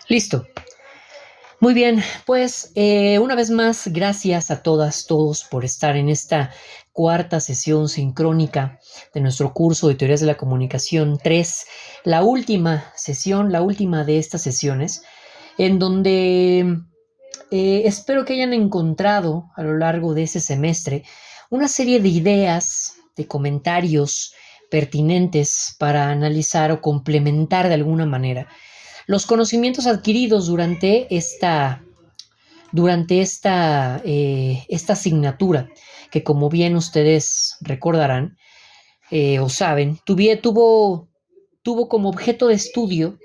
Listo. Muy bien, pues una vez más, gracias a todas, todos por estar en esta cuarta sesión sincrónica de nuestro curso de Teorías de la Comunicación 3, la última sesión, la última de estas sesiones, en donde espero que hayan encontrado a lo largo de ese semestre una serie de ideas, de comentarios pertinentes para analizar o complementar de alguna manera los conocimientos adquiridos durante esta asignatura, que como bien ustedes recordarán o saben, tuvo como objeto de estudio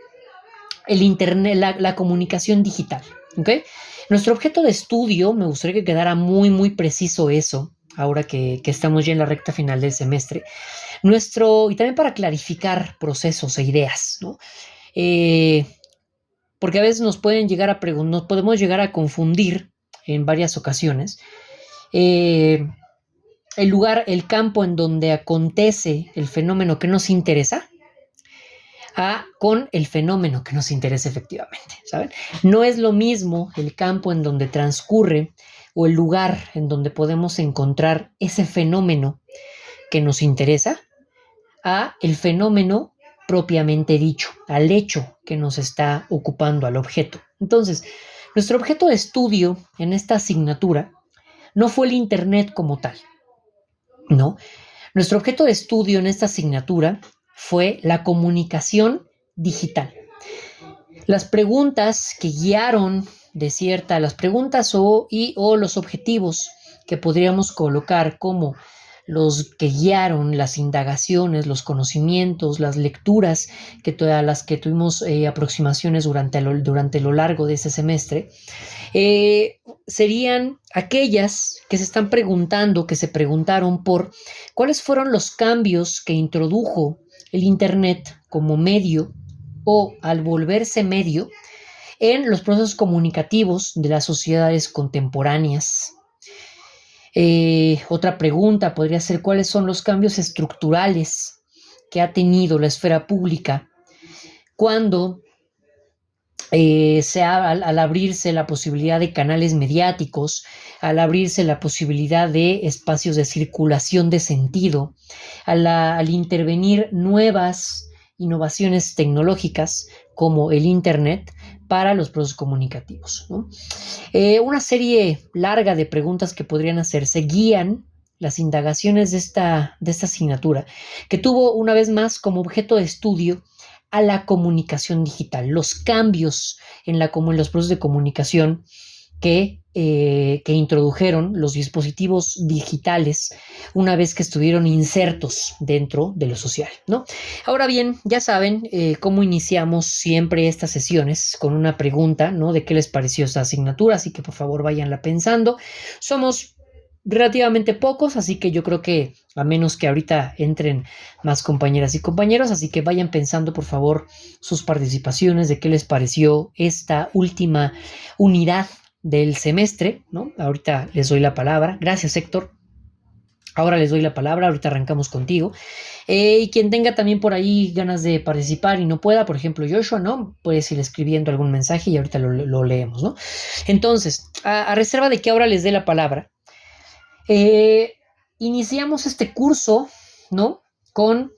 el Internet, la comunicación digital. ¿Okay? Nuestro objeto de estudio, me gustaría que quedara muy, muy preciso eso, ahora que estamos ya en la recta final del semestre, y también para clarificar procesos e ideas, ¿no? Eh, porque a veces nos podemos llegar a confundir en varias ocasiones eh, el campo en donde acontece el fenómeno que nos interesa con el fenómeno que nos interesa efectivamente, ¿saben? No es lo mismo el campo en donde transcurre o el lugar en donde podemos encontrar ese fenómeno que nos interesa a el fenómeno propiamente dicho, al hecho que nos está ocupando, al objeto. Entonces, nuestro objeto de estudio en esta asignatura no fue el Internet como tal, ¿no? Nuestro objeto de estudio en esta asignatura fue la comunicación digital. Las preguntas que guiaron las preguntas o los objetivos que podríamos colocar como los que guiaron las indagaciones, los conocimientos, las lecturas a las que tuvimos aproximaciones durante lo largo de ese semestre, serían aquellas que se están preguntando, que se preguntaron por cuáles fueron los cambios que introdujo el Internet como medio o al volverse medio en los procesos comunicativos de las sociedades contemporáneas. Otra pregunta podría ser cuáles son los cambios estructurales que ha tenido la esfera pública cuando al abrirse la posibilidad de canales mediáticos, al abrirse la posibilidad de espacios de circulación de sentido, al intervenir nuevas innovaciones tecnológicas como el Internet para los procesos comunicativos, ¿no? Una serie larga de preguntas que podrían hacerse guían las indagaciones de esta asignatura, que tuvo una vez más como objeto de estudio a la comunicación digital, los cambios en los procesos de comunicación que introdujeron los dispositivos digitales una vez que estuvieron insertos dentro de lo social, ¿no? Ahora bien, ya saben cómo iniciamos siempre estas sesiones con una pregunta, ¿no? De qué les pareció esta asignatura, así que por favor váyanla pensando. Somos relativamente pocos, así que yo creo que a menos que ahorita entren más compañeras y compañeros, así que vayan pensando por favor sus participaciones, de qué les pareció esta última unidad del semestre, ¿no? Ahorita les doy la palabra. Gracias, Héctor. Ahora les doy la palabra, ahorita arrancamos contigo. Y quien tenga también por ahí ganas de participar y no pueda, por ejemplo, Joshua, ¿no? Puedes ir escribiendo algún mensaje y ahorita lo leemos, ¿no? Entonces, a reserva de que ahora les dé la palabra, iniciamos este curso, ¿no? Con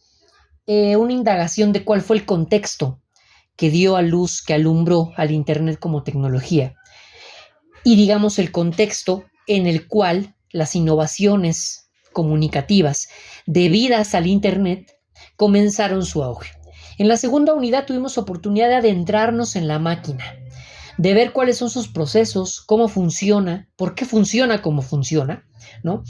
una indagación de cuál fue el contexto que dio a luz, que alumbró al Internet como tecnología. Y digamos el contexto en el cual las innovaciones comunicativas debidas al Internet comenzaron su auge. En la segunda unidad tuvimos oportunidad de adentrarnos en la máquina, de ver cuáles son sus procesos, cómo funciona, por qué funciona como funciona, ¿no?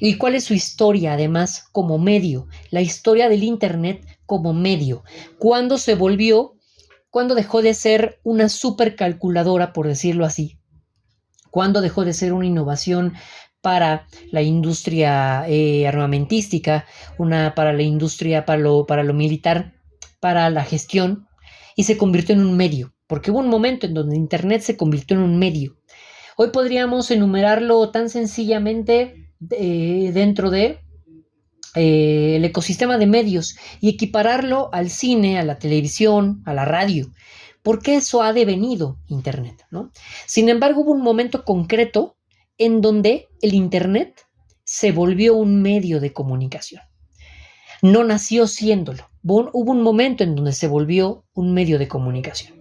Y cuál es su historia, además, como medio, la historia del Internet como medio, cuándo dejó de ser una supercalculadora, por decirlo así, cuándo dejó de ser una innovación para la industria armamentística, para la industria, para lo militar, para la gestión, y se convirtió en un medio, porque hubo un momento en donde Internet se convirtió en un medio. Hoy podríamos enumerarlo tan sencillamente dentro de el ecosistema de medios y equipararlo al cine, a la televisión, a la radio. por qué eso ha devenido Internet, ¿no? Sin embargo, hubo un momento concreto en donde el Internet se volvió un medio de comunicación. No nació siéndolo. Hubo un momento en donde se volvió un medio de comunicación.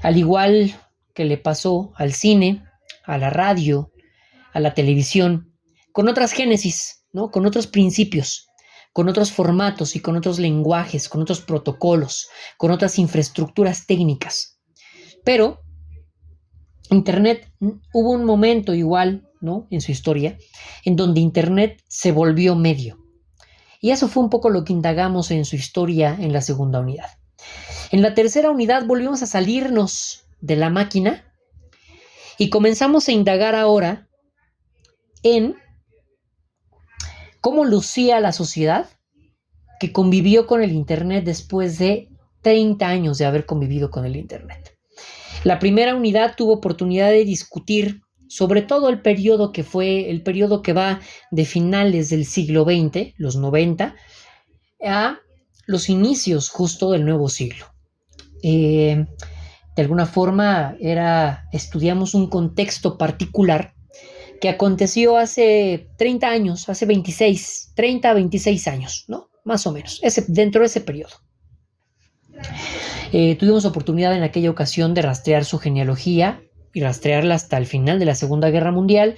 Al igual que le pasó al cine, a la radio, a la televisión, con otras génesis, ¿no? Con otros principios, con otros formatos y con otros lenguajes, con otros protocolos, con otras infraestructuras técnicas. Pero Internet, hubo un momento igual, ¿no? En su historia, en donde Internet se volvió medio. Y eso fue un poco lo que indagamos en su historia en la segunda unidad. En la tercera unidad volvimos a salirnos de la máquina y comenzamos a indagar ahora en cómo lucía la sociedad que convivió con el Internet después de 30 años de haber convivido con el Internet. La primera unidad tuvo oportunidad de discutir sobre todo el periodo que va de finales del siglo XX, los 90, a los inicios justo del nuevo siglo. De alguna forma estudiamos un contexto particular que aconteció hace 30 años, hace 30 a 26 años, ¿no? Más o menos, dentro de ese periodo. Tuvimos oportunidad en aquella ocasión de rastrear su genealogía y rastrearla hasta el final de la Segunda Guerra Mundial,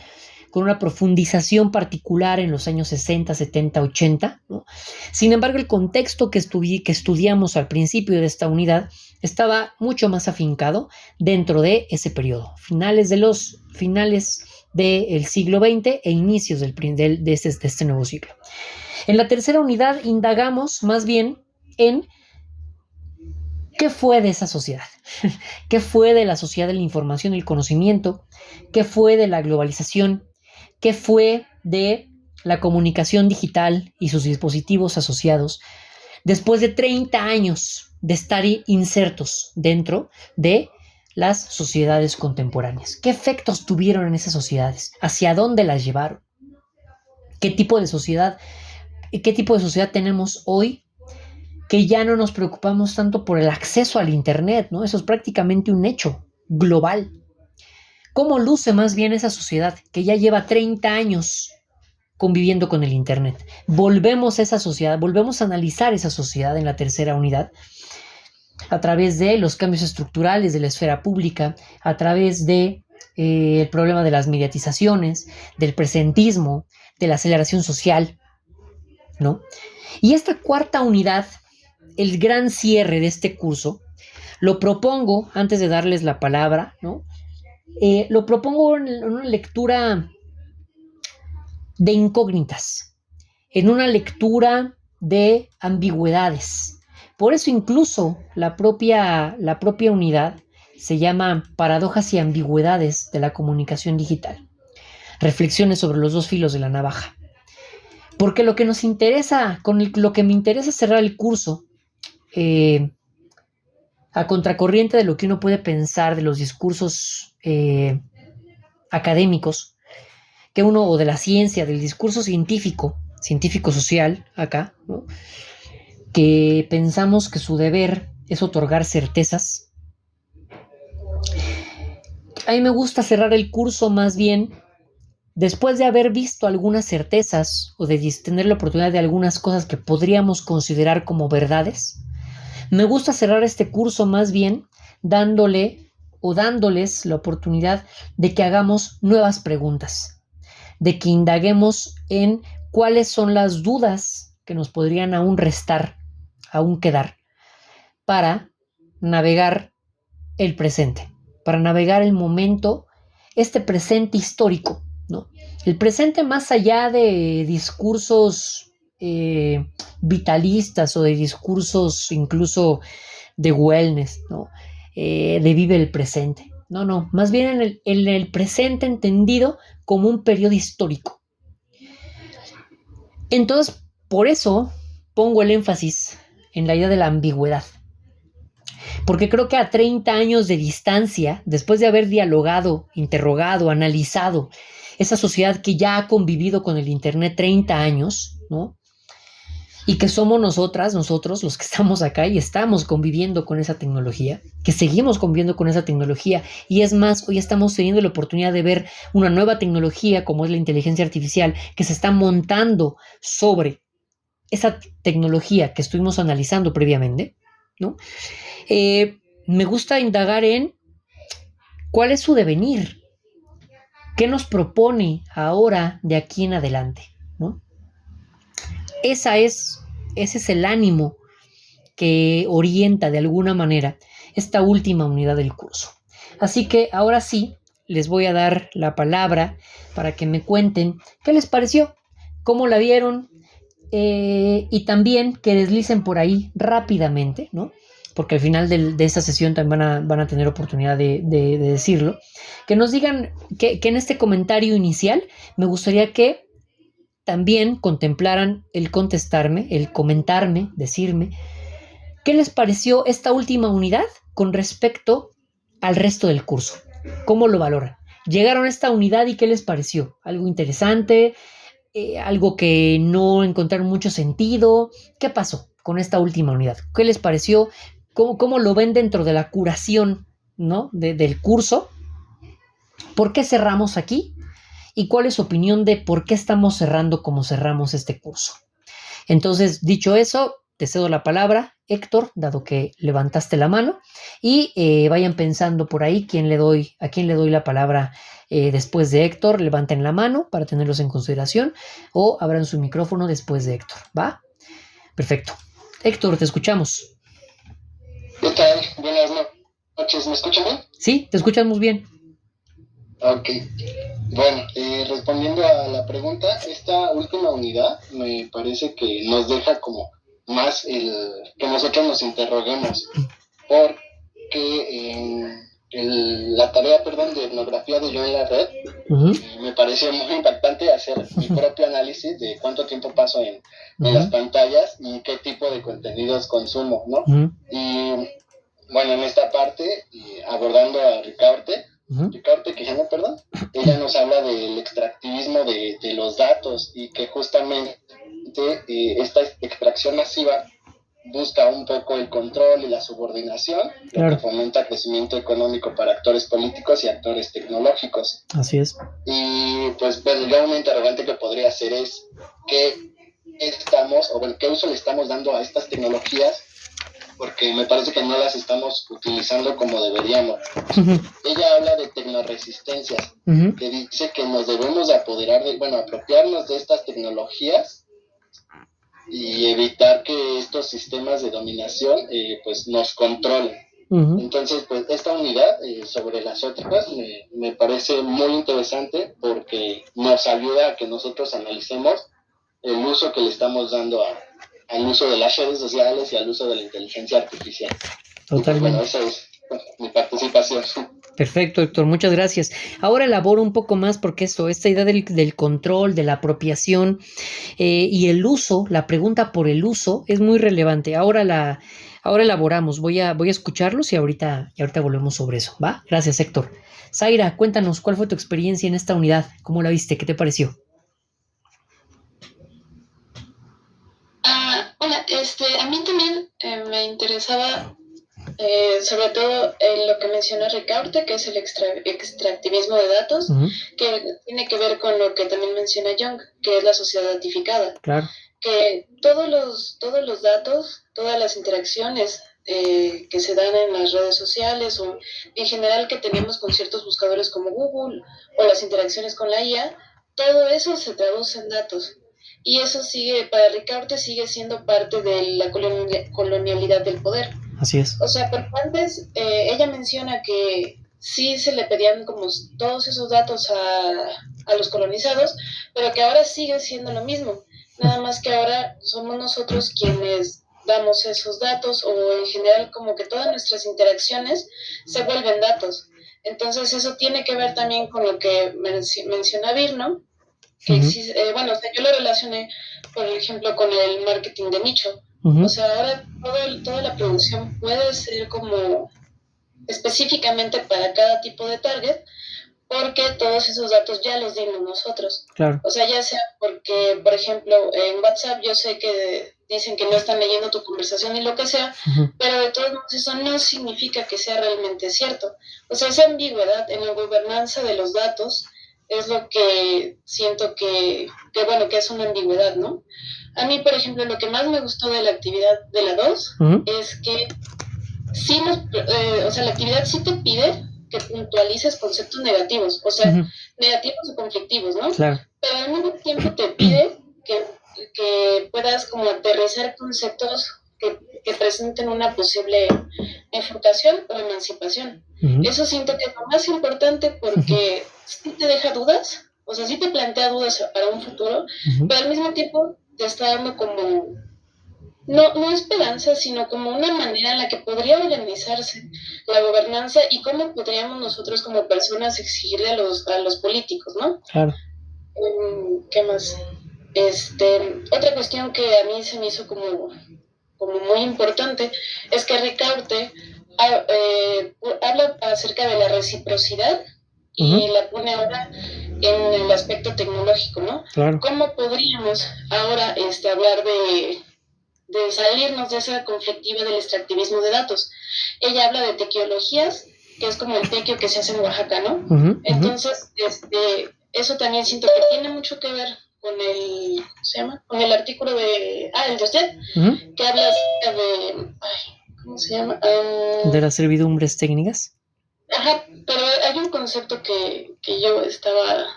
con una profundización particular en los años 60, 70, 80, ¿no? Sin embargo, el contexto que estudiamos al principio de esta unidad estaba mucho más afincado dentro de ese periodo, finales del siglo XX e inicios de este nuevo siglo. En la tercera unidad indagamos más bien en ¿qué fue de esa sociedad? ¿Qué fue de la sociedad de la información y el conocimiento? ¿Qué fue de la globalización? ¿Qué fue de la comunicación digital y sus dispositivos asociados después de 30 años de estar insertos dentro de las sociedades contemporáneas? ¿Qué efectos tuvieron en esas sociedades? ¿Hacia dónde las llevaron? ¿Qué tipo de sociedad tenemos hoy? Que ya no nos preocupamos tanto por el acceso al Internet, ¿no? Eso es prácticamente un hecho global. ¿Cómo luce más bien esa sociedad que ya lleva 30 años conviviendo con el Internet? Volvemos a analizar esa sociedad en la tercera unidad a través de los cambios estructurales de la esfera pública, a través de el problema de las mediatizaciones, del presentismo, de la aceleración social, ¿no? Y esta cuarta unidad, el gran cierre de este curso, lo propongo, antes de darles la palabra, ¿no? Lo propongo en una lectura de incógnitas, en una lectura de ambigüedades. Por eso incluso la propia unidad se llama Paradojas y ambigüedades de la comunicación digital. Reflexiones sobre los dos filos de la navaja. Porque lo que me interesa cerrar el curso, a contracorriente de lo que uno puede pensar de los discursos académicos, o de la ciencia, del discurso científico-social acá, ¿no? Que pensamos que su deber es otorgar certezas. A mí me gusta cerrar el curso más bien después de haber visto algunas certezas o de tener la oportunidad de algunas cosas que podríamos considerar como verdades. Me gusta cerrar este curso más bien dándoles la oportunidad de que hagamos nuevas preguntas, de que indaguemos en cuáles son las dudas que nos podrían aún quedar para navegar el presente, para navegar el momento, este presente histórico, ¿no? El presente más allá de discursos vitalistas o de discursos incluso de wellness, ¿no? De vive el presente. No, más bien en el presente entendido como un periodo histórico. Entonces, por eso pongo el énfasis en la idea de la ambigüedad. Porque creo que a 30 años de distancia, después de haber dialogado, interrogado, analizado esa sociedad que ya ha convivido con el Internet 30 años, ¿no? y que somos nosotros los que estamos acá y estamos conviviendo con esa tecnología, que seguimos conviviendo con esa tecnología, y es más, hoy estamos teniendo la oportunidad de ver una nueva tecnología como es la inteligencia artificial que se está montando sobre esa tecnología que estuvimos analizando previamente, ¿no? Me gusta indagar en cuál es su devenir, qué nos propone ahora de aquí en adelante, ¿no? Ese es el ánimo que orienta de alguna manera esta última unidad del curso. Así que ahora sí, les voy a dar la palabra para que me cuenten qué les pareció, cómo la vieron, y también que deslicen por ahí rápidamente, ¿no? Porque al final de esta sesión también van a tener oportunidad de decirlo, que nos digan que en este comentario inicial me gustaría que también contemplaran el contestarme, el comentarme, decirme qué les pareció esta última unidad con respecto al resto del curso. ¿Cómo lo valoran? Llegaron a esta unidad y qué les pareció. ¿Algo interesante? ¿Algo que no encontraron mucho sentido? ¿Qué pasó con esta última unidad? ¿Qué les pareció? ¿Cómo lo ven dentro de la curación, ¿no? del curso? ¿Por qué cerramos aquí? ¿Y cuál es su opinión de por qué estamos cerrando como cerramos este curso? Entonces, dicho eso, te cedo la palabra, Héctor, dado que levantaste la mano, y vayan pensando por ahí a quién le doy la palabra después de Héctor. Levanten la mano para tenerlos en consideración o abran su micrófono después de Héctor, ¿va? Perfecto. Héctor, te escuchamos. ¿Qué tal? Buenas noches, ¿me escuchan bien? Sí, te escuchamos bien. Ok. Bueno, respondiendo a la pregunta, esta última unidad me parece que nos deja como más que nosotros nos interroguemos, porque la tarea, de etnografía de Yo en la red, me pareció muy impactante hacer mi propio análisis de cuánto tiempo paso en las pantallas y qué tipo de contenidos consumo, ¿no? Y bueno, en esta parte, abordando a Ricaurte, Quijano, perdón, ella nos habla del extractivismo de los datos y que justamente esta extracción masiva busca un poco el control y la subordinación, claro, lo que fomenta crecimiento económico para actores políticos y actores tecnológicos. Así es. Y pues yo una interrogante que podría hacer es qué qué uso le estamos dando a estas tecnologías, porque me parece que no las estamos utilizando como deberíamos. Ella habla de tecnoresistencias, que dice que nos debemos de apropiarnos de estas tecnologías y evitar que estos sistemas de dominación pues nos controlen. Entonces, pues esta unidad sobre las otras me parece muy interesante porque nos ayuda a que nosotros analicemos el uso que le estamos dando al uso de las redes sociales y al uso de la inteligencia artificial. Totalmente. Pues, esa es mi participación. Perfecto, Héctor, muchas gracias. Ahora elaboro un poco más porque esta idea del control, de la apropiación y el uso, la pregunta por el uso es muy relevante. Ahora elaboramos, voy a escucharlos y ahorita volvemos sobre eso, ¿va? Gracias, Héctor. Zaira, cuéntanos, ¿cuál fue tu experiencia en esta unidad? ¿Cómo la viste? ¿Qué te pareció? Hola, a mí también me interesaba sobre todo lo que menciona Ricaurte, que es el extractivismo de datos, que tiene que ver con lo que también menciona Jung, que es la sociedad datificada. Claro. Que todos los datos, todas las interacciones que se dan en las redes sociales o en general que tenemos con ciertos buscadores como Google o las interacciones con la IA, todo eso se traduce en datos. Y eso para Ricaurte sigue siendo parte de la colonialidad del poder. Así es. O sea, porque antes ella menciona que sí se le pedían como todos esos datos a los colonizados, pero que ahora sigue siendo lo mismo. Nada más que ahora somos nosotros quienes damos esos datos o en general como que todas nuestras interacciones se vuelven datos. Entonces eso tiene que ver también con lo que menciona Virno, que existe, yo lo relacioné, por ejemplo, con el marketing de nicho. O sea, ahora toda la producción puede ser como específicamente para cada tipo de target, porque todos esos datos ya los dimos nosotros. Claro. O sea, ya sea porque, por ejemplo, en WhatsApp yo sé que dicen que no están leyendo tu conversación y lo que sea, pero de todos modos eso no significa que sea realmente cierto. O sea, esa ambigüedad en la gobernanza de los datos es lo que siento bueno, que es una ambigüedad, ¿no? A mí, por ejemplo, lo que más me gustó de la actividad de la 2 es que sí o sea, la actividad sí te pide que puntualices conceptos negativos, o sea, negativos o conflictivos, ¿no? Claro. Pero al mismo tiempo te pide que puedas como aterrizar conceptos que presenten una posible bifurcación o emancipación. Eso siento que es lo más importante porque sí te deja dudas, o sea, sí te plantea dudas para un futuro, pero al mismo tiempo te está dando como, no esperanza, sino como una manera en la que podría organizarse la gobernanza y cómo podríamos nosotros como personas exigirle a los políticos, ¿no? Claro. ¿Qué más? Otra cuestión que a mí se me hizo como muy importante es que Ricaurte habla acerca de la reciprocidad y la pone ahora en el aspecto tecnológico, ¿no? Claro. ¿Cómo podríamos ahora hablar de salirnos de esa conflictiva del extractivismo de datos? Ella habla de tequiologías, que es como el tequio que se hace en Oaxaca, ¿no? Entonces, eso también siento que tiene mucho que ver con el, ¿cómo se llama? Con el artículo de, el de usted, que habla acerca de, ¿cómo se llama? De las servidumbres técnicas. Ajá, pero hay un concepto que yo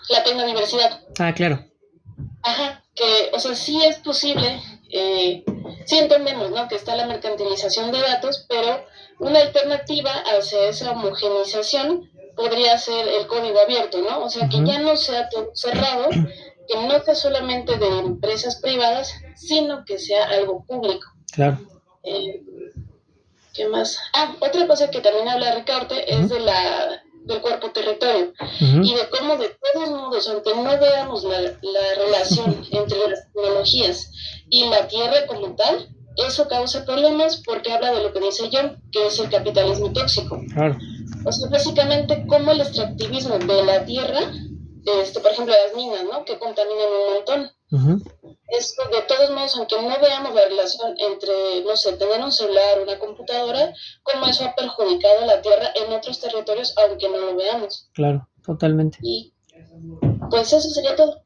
la tengo en la universidad. Claro. Ajá, que, o sea, sí es posible, sí entendemos, ¿no? Que está la mercantilización de datos, pero una alternativa hacia esa homogeneización podría ser el código abierto, ¿no? O sea, que ya no sea todo cerrado, que no sea solamente de empresas privadas, sino que sea algo público. Claro. ¿Qué más? Otra cosa que también habla Ricaurte es del cuerpo territorio y de cómo de todos modos, aunque no veamos la relación entre las tecnologías y la tierra como tal, eso causa problemas porque habla de lo que dice John, que es el capitalismo tóxico. Claro. O sea, básicamente cómo el extractivismo de la tierra, por ejemplo las minas, ¿no? Que contaminan un montón. Esto, de todos modos, aunque no veamos la relación entre, no sé, tener un celular o una computadora, cómo eso ha perjudicado a la tierra en otros territorios, aunque no lo veamos. Claro, totalmente. Y pues eso sería todo.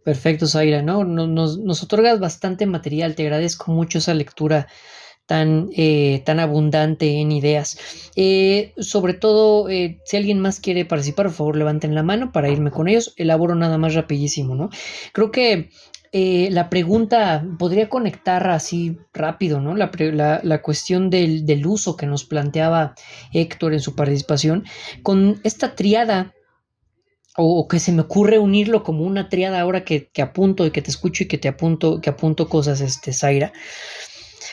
Perfecto, Zaira, ¿no? Nos otorgas bastante material, te agradezco mucho esa lectura tan abundante en ideas. Sobre todo, si alguien más quiere participar, por favor levanten la mano para irme con ellos. Elaboro nada más rapidísimo, ¿no? Creo que la pregunta podría conectar así rápido, ¿no? La cuestión del uso que nos planteaba Héctor en su participación con esta triada, o que se me ocurre unirlo como una triada ahora que apunto y que te escucho y que apunto cosas, Zaira.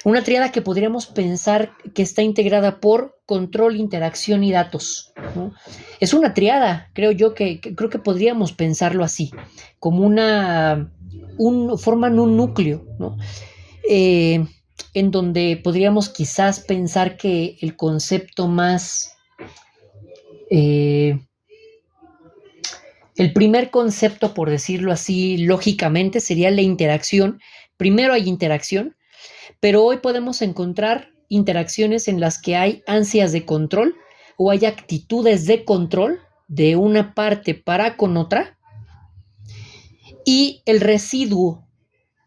Una triada que podríamos pensar que está integrada por control, interacción y datos, ¿no? Es una triada, creo yo, creo que podríamos pensarlo así, como forman un núcleo, ¿no? En donde podríamos quizás pensar que el concepto más... el primer concepto, por decirlo así, lógicamente, sería la interacción. Primero hay interacción, pero hoy podemos encontrar interacciones en las que hay ansias de control o hay actitudes de control de una parte para con otra, y el residuo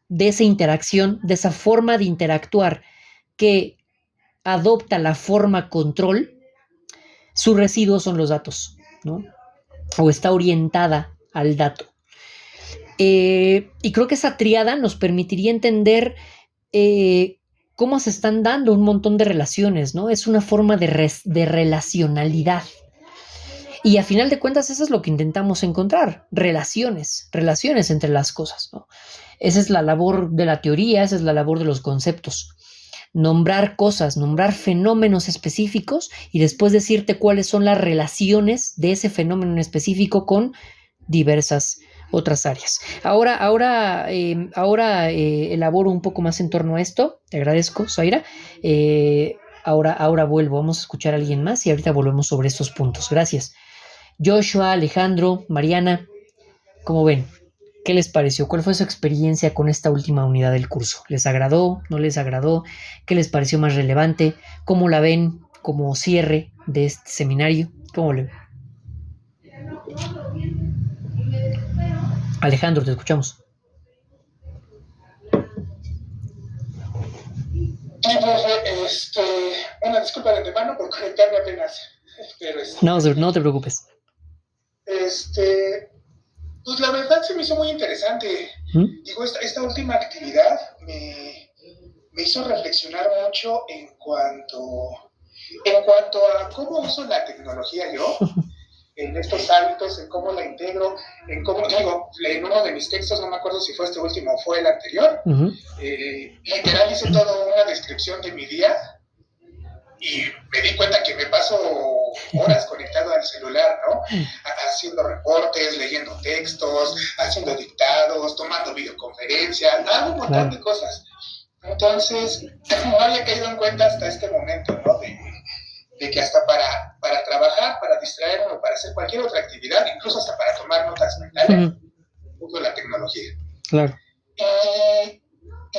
de esa interacción, de esa forma de interactuar que adopta la forma control, su residuo son los datos, ¿no? O está orientada al dato. Y creo que esa triada nos permitiría entender cómo se están dando un montón de relaciones, ¿no? Es una forma de relacionalidad. Y a final de cuentas eso es lo que intentamos encontrar, relaciones entre las cosas, ¿no? Esa es la labor de la teoría, esa es la labor de los conceptos. Nombrar cosas, nombrar fenómenos específicos y después decirte cuáles son las relaciones de ese fenómeno en específico con diversas otras áreas. Ahora elaboro un poco más en torno a esto. Te agradezco, Zaira. Ahora vuelvo. Vamos a escuchar a alguien más y ahorita volvemos sobre estos puntos. Gracias. Joshua, Alejandro, Mariana, ¿cómo ven? ¿Qué les pareció? ¿Cuál fue su experiencia con esta última unidad del curso? ¿Les agradó? ¿No les agradó? ¿Qué les pareció más relevante? ¿Cómo la ven como cierre de este seminario? ¿Cómo le ven? Alejandro, te escuchamos. Sí, profe, una disculpa de antemano por conectarme apenas, pero No te preocupes. Pues la verdad se me hizo muy interesante. Digo, esta última actividad me hizo reflexionar mucho en cuanto a cómo uso la tecnología yo, en estos hábitos, en cómo la integro, en cómo, digo, en uno de mis textos, no me acuerdo si fue este último o fue el anterior, literal hice toda una descripción de mi día y me di cuenta que me paso horas conectado al celular, ¿no? Haciendo reportes, leyendo textos, haciendo dictados, tomando videoconferencias, hago un montón de cosas. Entonces, no había caído en cuenta hasta este momento, ¿no? De que hasta para trabajar, para distraerme o para hacer cualquier otra actividad, incluso hasta para tomar notas mentales, uso la tecnología. Claro.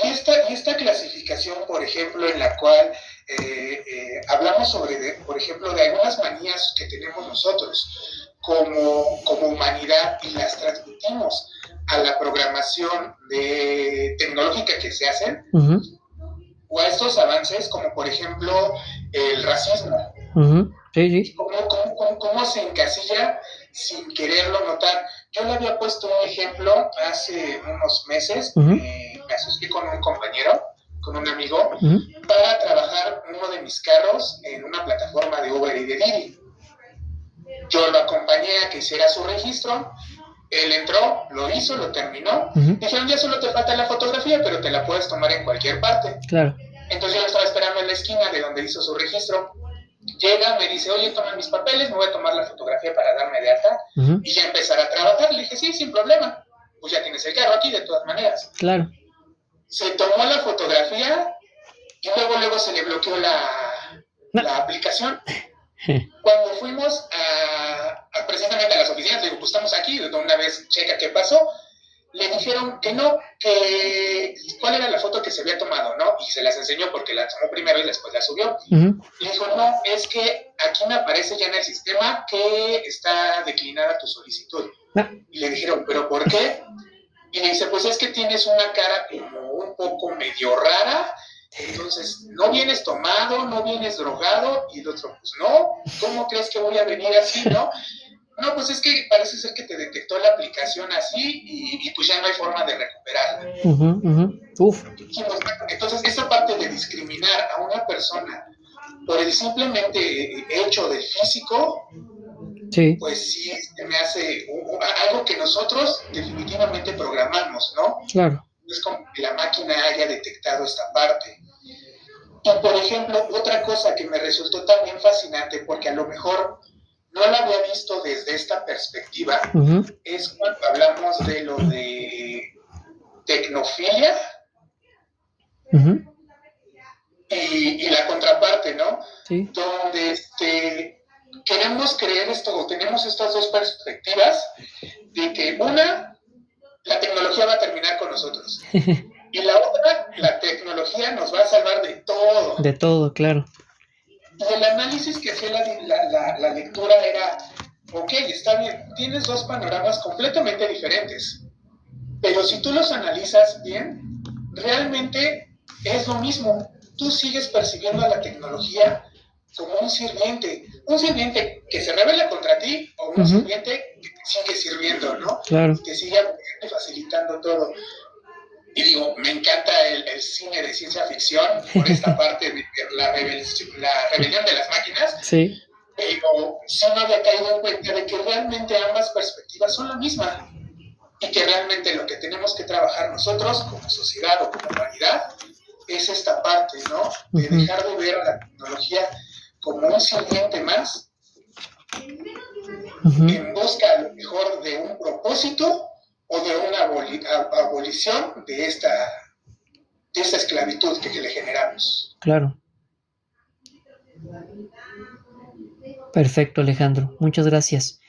Y esta clasificación, por ejemplo, en la cual hablamos por ejemplo, de algunas manías que tenemos nosotros como humanidad y las transmitimos a la programación tecnológica que se hacen, o a estos avances, como por ejemplo el racismo. Sí. ¿Cómo se encasilla sin quererlo notar? Yo le había puesto un ejemplo hace unos meses, me asocié con un compañero, con un amigo, para trabajar uno de mis carros en una plataforma de Uber y de Didi. Yo lo acompañé a que hiciera su registro, él entró, lo hizo, lo terminó, dijeron, ya solo te falta la fotografía, pero te la puedes tomar en cualquier parte. Claro. Entonces yo lo estaba esperando en la esquina de donde hizo su registro. Llega, me dice, oye, toma mis papeles, me voy a tomar la fotografía para darme de alta y ya empezar a trabajar. Le dije, sí, sin problema, pues ya tienes el carro aquí de todas maneras. Claro. Se tomó la fotografía y luego se le bloqueó la aplicación. Cuando fuimos precisamente a las oficinas, le digo, pues estamos aquí, de una vez checa qué pasó. Le dijeron que no, que cuál era la foto que se había tomado, ¿no? Y se las enseñó porque la tomó primero y después la subió. Le dijo, no, es que aquí me aparece ya en el sistema que está declinada tu solicitud. Y le dijeron, ¿pero por qué? Y le dice, pues es que tienes una cara como un poco medio rara, entonces no vienes tomado, no vienes drogado. Y el otro, pues no, ¿cómo crees que voy a venir así, no? No, pues es que parece ser que te detectó la aplicación así y pues ya no hay forma de recuperarla. Entonces, esa parte de discriminar a una persona por el simplemente hecho del físico, sí, pues sí me hace algo que nosotros definitivamente programamos, ¿no? Claro. Es como que la máquina haya detectado esta parte. Y por ejemplo, otra cosa que me resultó también fascinante, porque a lo mejor no la había visto desde esta perspectiva, es cuando hablamos de lo de tecnofilia y la contraparte, ¿no? Sí. Donde queremos creer esto, o tenemos estas dos perspectivas, de que una, la tecnología va a terminar con nosotros, y la otra, la tecnología nos va a salvar de todo. De todo, claro. Y el análisis que hacía la lectura era, ok, está bien, tienes dos panoramas completamente diferentes, pero si tú los analizas bien, realmente es lo mismo. Tú sigues percibiendo a la tecnología como un sirviente que se rebela contra ti, o un sirviente que te sigue sirviendo, ¿no? Claro. Te sigue facilitando todo. Y digo, me encanta el cine de ciencia ficción por esta parte de la rebelión de las máquinas. Sí. Pero sí me había caído en cuenta de que realmente ambas perspectivas son la misma. Y que realmente lo que tenemos que trabajar nosotros como sociedad o como humanidad es esta parte, ¿no? De dejar de ver a la tecnología como un sirviente más en busca a lo mejor de un propósito o de una abolición de esta esclavitud que le generamos. Claro. Perfecto, Alejandro. Muchas gracias.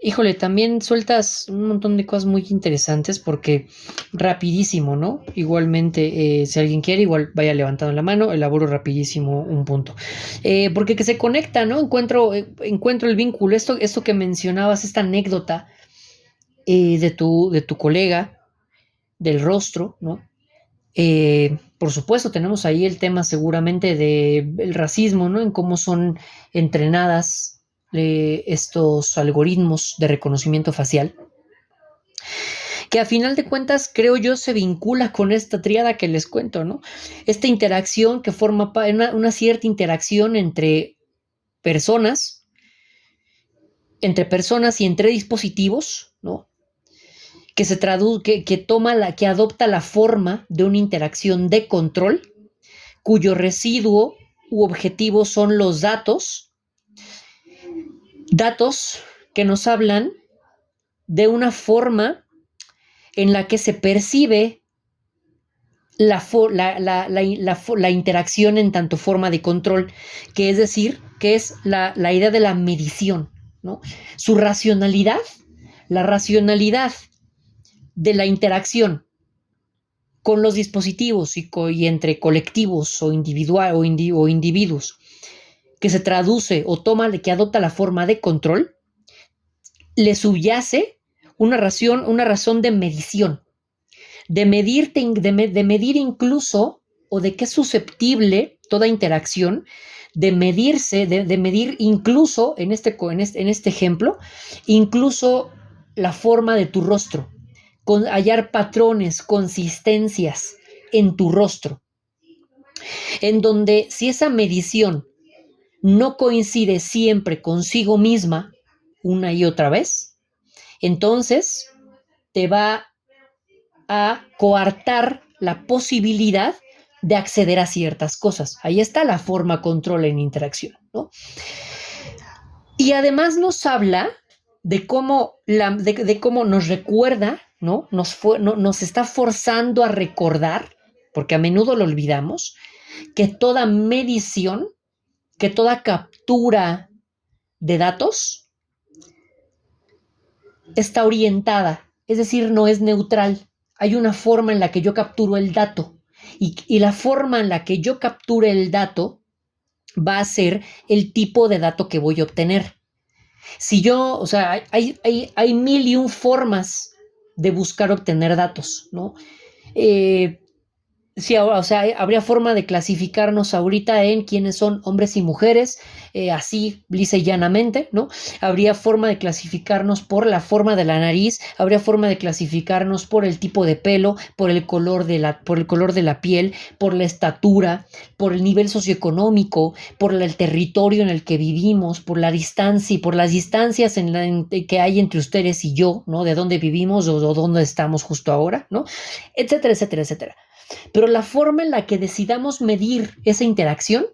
Híjole, también sueltas un montón de cosas muy interesantes porque rapidísimo, ¿no? Igualmente, si alguien quiere, igual vaya levantando la mano, elaboro rapidísimo un punto. Porque que se conecta, ¿no? Encuentro el vínculo, esto que mencionabas, esta anécdota de tu colega, del rostro, ¿no? Por supuesto, tenemos ahí el tema seguramente del racismo, ¿no? En cómo son entrenadas estos algoritmos de reconocimiento facial, que a final de cuentas creo yo se vincula con esta tríada que les cuento, ¿no? Esta interacción que forma una cierta interacción entre personas y entre dispositivos, ¿no? Que se traduce, que adopta la forma de una interacción de control, cuyo residuo u objetivo son los datos que nos hablan de una forma en la que se percibe la interacción en tanto forma de control, que es decir, que es la idea de la medición, ¿no? Su racionalidad, la racionalidad de la interacción con los dispositivos y entre colectivos o individuos, que se traduce o que adopta la forma de control, le subyace una razón de medición, de medir incluso, o de que es susceptible toda interacción, de medir incluso, en este ejemplo, incluso la forma de tu rostro, hallar patrones, consistencias en tu rostro, en donde si esa medición no coincide siempre consigo misma una y otra vez, entonces te va a coartar la posibilidad de acceder a ciertas cosas. Ahí está la forma control en interacción, ¿no? Y además nos habla de cómo, de cómo nos recuerda, ¿no? Nos está forzando a recordar, porque a menudo lo olvidamos, que toda medición, que toda captura de datos está orientada, es decir, no es neutral. Hay una forma en la que yo capturo el dato y la forma en la que yo capture el dato va a ser el tipo de dato que voy a obtener. Si yo, o sea, hay mil y un formas de buscar obtener datos, ¿no? Sí, o sea, habría forma de clasificarnos ahorita en quiénes son hombres y mujeres, así lisa y llanamente, ¿no? Habría forma de clasificarnos por la forma de la nariz, habría forma de clasificarnos por el tipo de pelo, por el color de la piel, por la estatura, por el nivel socioeconómico, por el territorio en el que vivimos, por la distancia y por las distancias que hay entre ustedes y yo, ¿no? De dónde vivimos o dónde estamos justo ahora, ¿no? Etcétera, etcétera, etcétera. Pero la forma en la que decidamos medir esa interacción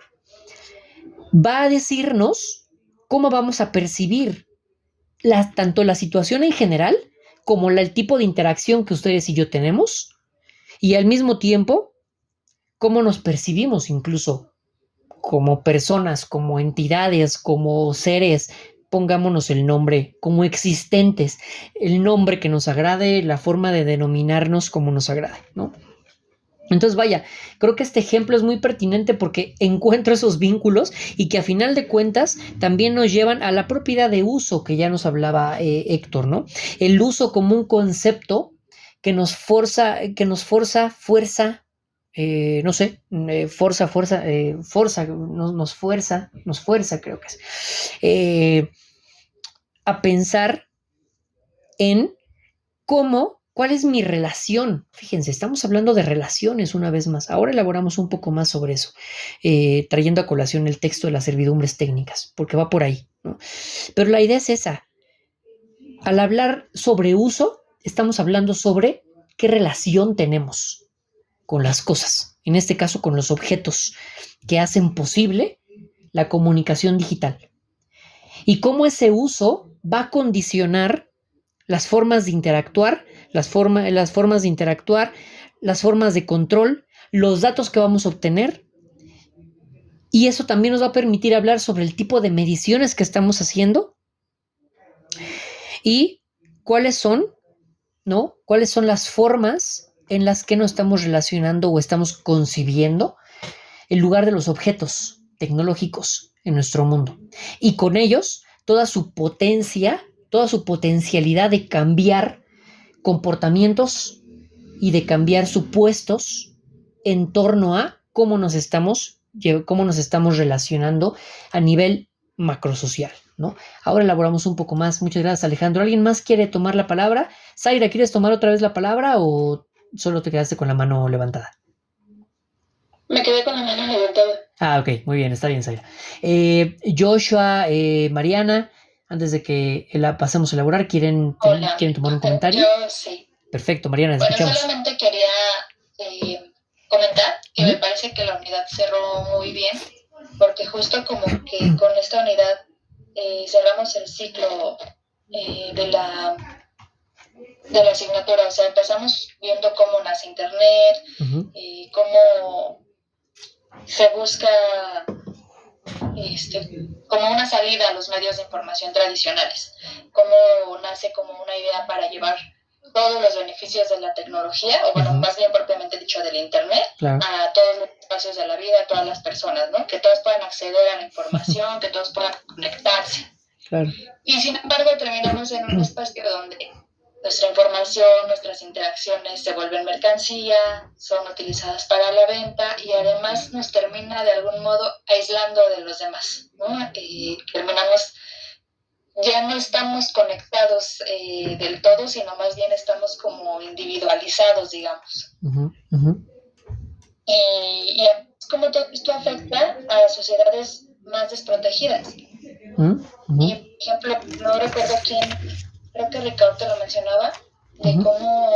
va a decirnos cómo vamos a percibir tanto la situación en general como el tipo de interacción que ustedes y yo tenemos, y al mismo tiempo cómo nos percibimos incluso como personas, como entidades, como seres, pongámonos el nombre, como existentes, el nombre que nos agrade, la forma de denominarnos como nos agrade, ¿no? Entonces, vaya, creo que este ejemplo es muy pertinente porque encuentro esos vínculos y que a final de cuentas también nos llevan a la propiedad de uso que ya nos hablaba Héctor, ¿no? El uso como un concepto que nos fuerza, no sé, nos fuerza, creo que es, a pensar en ¿cuál es mi relación? Fíjense, estamos hablando de relaciones una vez más. Ahora elaboramos un poco más sobre eso, trayendo a colación el texto de las servidumbres técnicas, porque va por ahí, ¿no? Pero la idea es esa. Al hablar sobre uso, estamos hablando sobre qué relación tenemos con las cosas, en este caso con los objetos que hacen posible la comunicación digital. Y cómo ese uso va a condicionar las formas de interactuar, las formas de control, los datos que vamos a obtener, y eso también nos va a permitir hablar sobre el tipo de mediciones que estamos haciendo ¿Y cuáles son, ¿no? ¿Cuáles son las formas en las que nos estamos relacionando o estamos concibiendo el lugar de los objetos tecnológicos en nuestro mundo? Y con ellos, toda su potencialidad de cambiar comportamientos y de cambiar supuestos en torno a cómo nos estamos relacionando a nivel macrosocial, ¿no? Ahora elaboramos un poco más. Muchas gracias, Alejandro. ¿Alguien más quiere tomar la palabra? Zaira, ¿quieres tomar otra vez la palabra o solo te quedaste con la mano levantada? Me quedé con la mano levantada. Ok, muy bien, está bien, Zaira. Joshua, Mariana, antes de que pasemos a elaborar, ¿quieren tomar un comentario? Yo sí. Perfecto, Mariana, escuchamos. Solamente quería comentar que me parece que la unidad cerró muy bien, porque justo como que con esta unidad cerramos el ciclo de la asignatura. O sea, empezamos viendo cómo nace Internet, cómo se busca como una salida a los medios de información tradicionales, cómo nace como una idea para llevar todos los beneficios de la tecnología, o bueno, más bien propiamente dicho del Internet, claro, a todos los espacios de la vida, a todas las personas, ¿no? Que todos puedan acceder a la información, que todos puedan conectarse. Claro. Y sin embargo terminamos en un espacio donde nuestra información, nuestras interacciones se vuelven mercancía, son utilizadas para la venta y además nos termina de algún modo aislando de los demás, ¿no? Terminamos, ya no estamos conectados del todo, sino más bien estamos como individualizados, digamos. Y como todo esto afecta a sociedades más desprotegidas. Y, por ejemplo, no recuerdo quién, creo que Ricardo te lo mencionaba, de cómo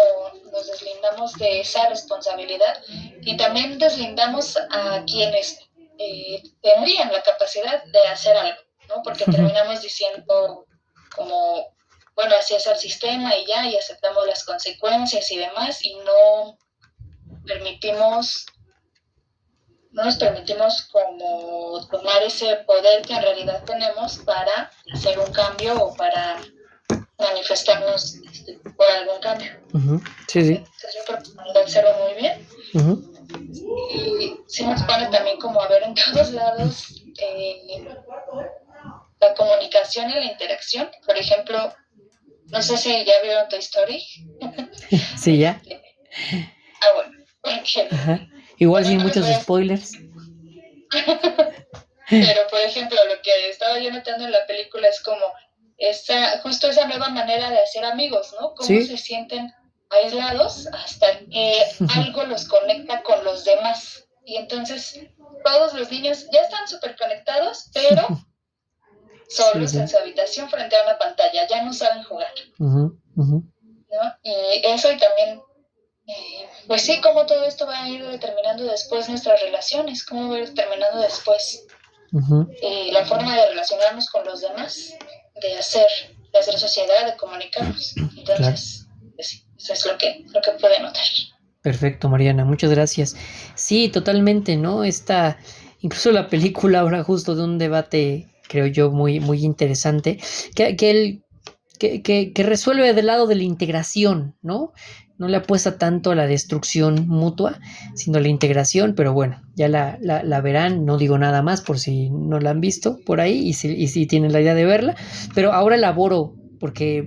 nos deslindamos de esa responsabilidad y también deslindamos a quienes tendrían la capacidad de hacer algo, ¿no? Porque terminamos diciendo como, bueno, así es el sistema y ya, y aceptamos las consecuencias y demás, y no nos permitimos como tomar ese poder que en realidad tenemos para hacer un cambio o para manifestarnos por algún cambio. Sí, sí. Entonces yo creo que lo observo muy bien. Y sí nos pone también como a ver en todos lados la comunicación y la interacción. Por ejemplo, no sé si ya vieron Toy Story. Sí, ya. Bueno, porque igual sin muchos spoilers. Pero, por ejemplo, lo que estaba yo notando en la película es como justo esa nueva manera de hacer amigos, ¿no? Cómo se sienten aislados hasta que algo los conecta con los demás. Y entonces todos los niños ya están súper conectados, pero solos en su habitación frente a una pantalla, ya no saben jugar. ¿No? Y eso, y también pues sí, cómo todo esto va a ir determinando después nuestras relaciones, cómo va a ir determinando después la forma de relacionarnos con los demás, de hacer sociedad, de comunicarnos. Entonces, pues sí, eso es lo que pude notar. Perfecto, Mariana, muchas gracias. Sí, totalmente, ¿no? Incluso la película ahora justo de un debate, creo yo, muy, muy interesante, que resuelve del lado de la integración, ¿no? No le apuesta tanto a la destrucción mutua, sino a la integración, pero bueno, ya la verán, no digo nada más por si no la han visto por ahí y si tienen la idea de verla, pero ahora elaboro, porque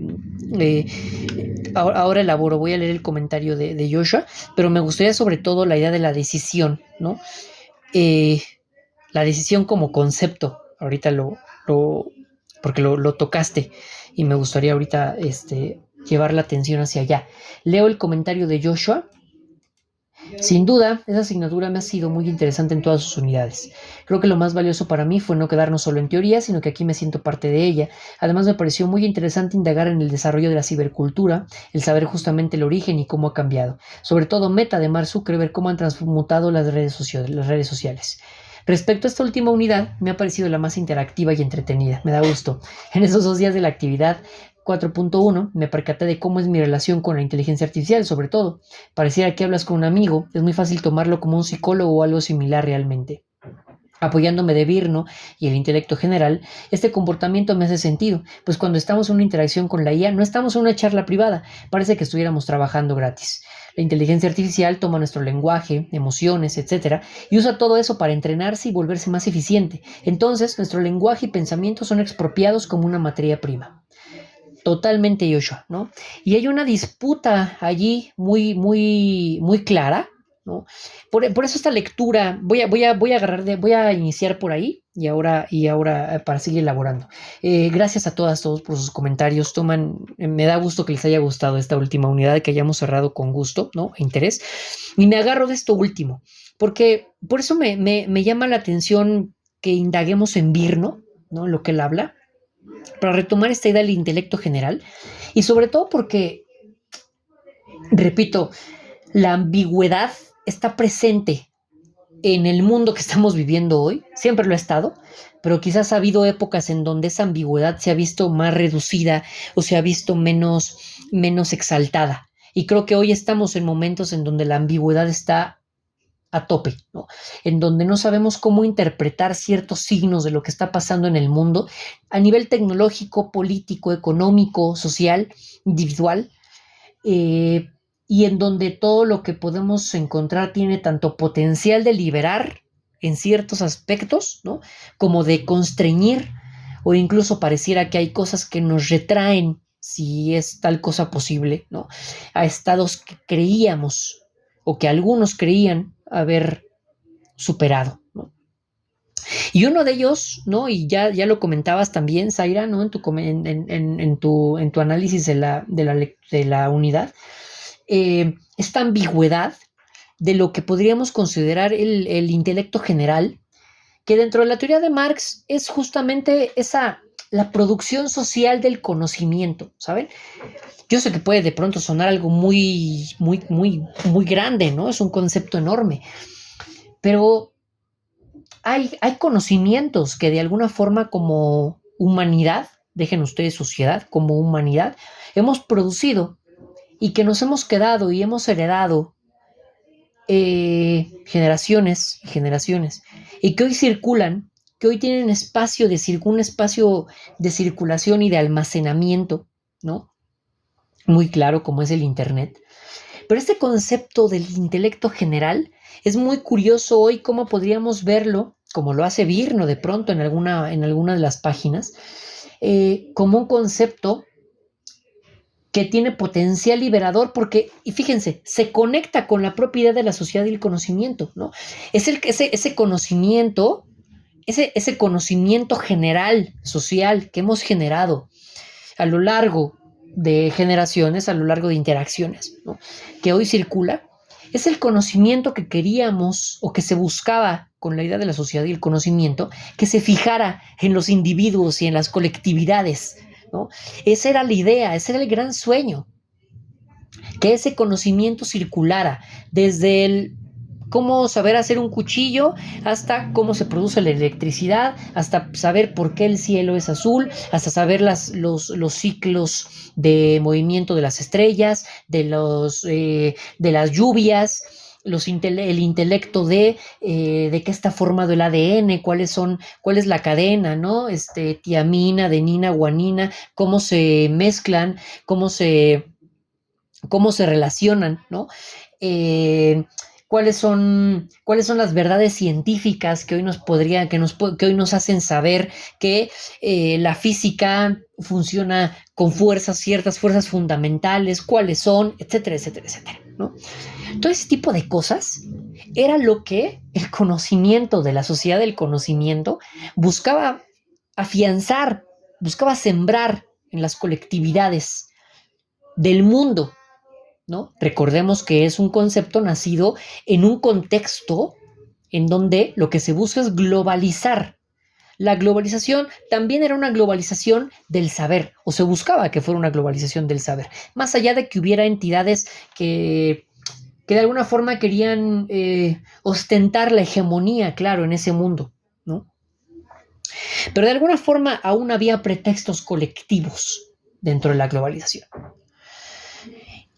ahora elaboro, voy a leer el comentario de Joshua, pero me gustaría sobre todo la idea de la decisión, ¿no? La decisión como concepto, ahorita porque lo tocaste y me gustaría ahorita llevar la atención hacia allá. Leo el comentario de Joshua. Sin duda, esa asignatura me ha sido muy interesante en todas sus unidades. Creo que lo más valioso para mí fue no quedarnos solo en teoría, sino que aquí me siento parte de ella. Además, me pareció muy interesante indagar en el desarrollo de la cibercultura, el saber justamente el origen y cómo ha cambiado. Sobre todo Meta de Mark Zuckerberg, cómo han transmutado las redes sociales. Respecto a esta última unidad, me ha parecido la más interactiva y entretenida. Me da gusto. En esos 2 días de la actividad 4.1 me percaté de cómo es mi relación con la inteligencia artificial, sobre todo. Pareciera que hablas con un amigo, es muy fácil tomarlo como un psicólogo o algo similar realmente. Apoyándome de Virno y el intelecto general, este comportamiento me hace sentido, pues cuando estamos en una interacción con la IA no estamos en una charla privada, parece que estuviéramos trabajando gratis. La inteligencia artificial toma nuestro lenguaje, emociones, etc., y usa todo eso para entrenarse y volverse más eficiente. Entonces, nuestro lenguaje y pensamiento son expropiados como una materia prima. Totalmente, Joshua, ¿no? Y hay una disputa allí muy clara, ¿no? Por eso esta lectura, voy a iniciar por ahí y ahora para seguir elaborando. Gracias a todos por sus comentarios. Me da gusto que les haya gustado esta última unidad, que hayamos cerrado con gusto, ¿no? E interés. Y me agarro de esto último, porque por eso me llama la atención que indaguemos en Virno, ¿no? Lo que él habla, para retomar esta idea del intelecto general, y sobre todo porque, repito, la ambigüedad está presente en el mundo que estamos viviendo hoy, siempre lo ha estado, pero quizás ha habido épocas en donde esa ambigüedad se ha visto más reducida o se ha visto menos exaltada. Y creo que hoy estamos en momentos en donde la ambigüedad está a tope, ¿no? En donde no sabemos cómo interpretar ciertos signos de lo que está pasando en el mundo a nivel tecnológico, político, económico, social, individual, y en donde todo lo que podemos encontrar tiene tanto potencial de liberar en ciertos aspectos, ¿no? Como de constreñir, o incluso pareciera que hay cosas que nos retraen, si es tal cosa posible, ¿no? A estados que creíamos o que algunos creían haber superado, ¿no? Y uno de ellos, ¿no? Y ya lo comentabas también, Zaira, ¿no? En tu análisis de la unidad, esta ambigüedad de lo que podríamos considerar el intelecto general, que dentro de la teoría de Marx es justamente la producción social del conocimiento, ¿saben? Yo sé que puede de pronto sonar algo muy grande, ¿no? Es un concepto enorme, pero hay conocimientos que de alguna forma como humanidad, dejen ustedes sociedad, como humanidad, hemos producido y que nos hemos quedado y hemos heredado generaciones y generaciones, y que hoy circulan, que hoy tienen un espacio de circulación y de almacenamiento, ¿no? Muy claro, como es el Internet. Pero este concepto del intelecto general es muy curioso hoy, cómo podríamos verlo, como lo hace Virno de pronto en alguna de las páginas, como un concepto que tiene potencial liberador, porque, y fíjense, se conecta con la propia idea de la sociedad y el conocimiento, ¿no? Es ese conocimiento, ese conocimiento general, social, que hemos generado a lo largo de generaciones, a lo largo de interacciones, ¿no? Que hoy circula, es el conocimiento que queríamos o que se buscaba con la idea de la sociedad y el conocimiento, que se fijara en los individuos y en las colectividades, ¿no? Esa era la idea, ese era el gran sueño, que ese conocimiento circulara desde el cómo saber hacer un cuchillo, hasta cómo se produce la electricidad, hasta saber por qué el cielo es azul, hasta saber los ciclos de movimiento de las estrellas, de las lluvias, el intelecto de qué está formado el ADN, cuál es la cadena, ¿no? Tiamina, adenina, guanina, cómo se mezclan, cómo se relacionan, ¿no? ¿Cuáles son las verdades científicas que hoy que hoy nos hacen saber que la física funciona con ciertas fuerzas fundamentales, cuáles son, etcétera, etcétera, etcétera, ¿no? Todo ese tipo de cosas era lo que el conocimiento de la sociedad del conocimiento buscaba afianzar, buscaba sembrar en las colectividades del mundo, ¿no? Recordemos que es un concepto nacido en un contexto en donde lo que se busca es globalizar. La globalización también era una globalización del saber, o se buscaba que fuera una globalización del saber, más allá de que hubiera entidades que de alguna forma querían ostentar la hegemonía, claro, en ese mundo, ¿no? Pero de alguna forma aún había pretextos colectivos dentro de la globalización.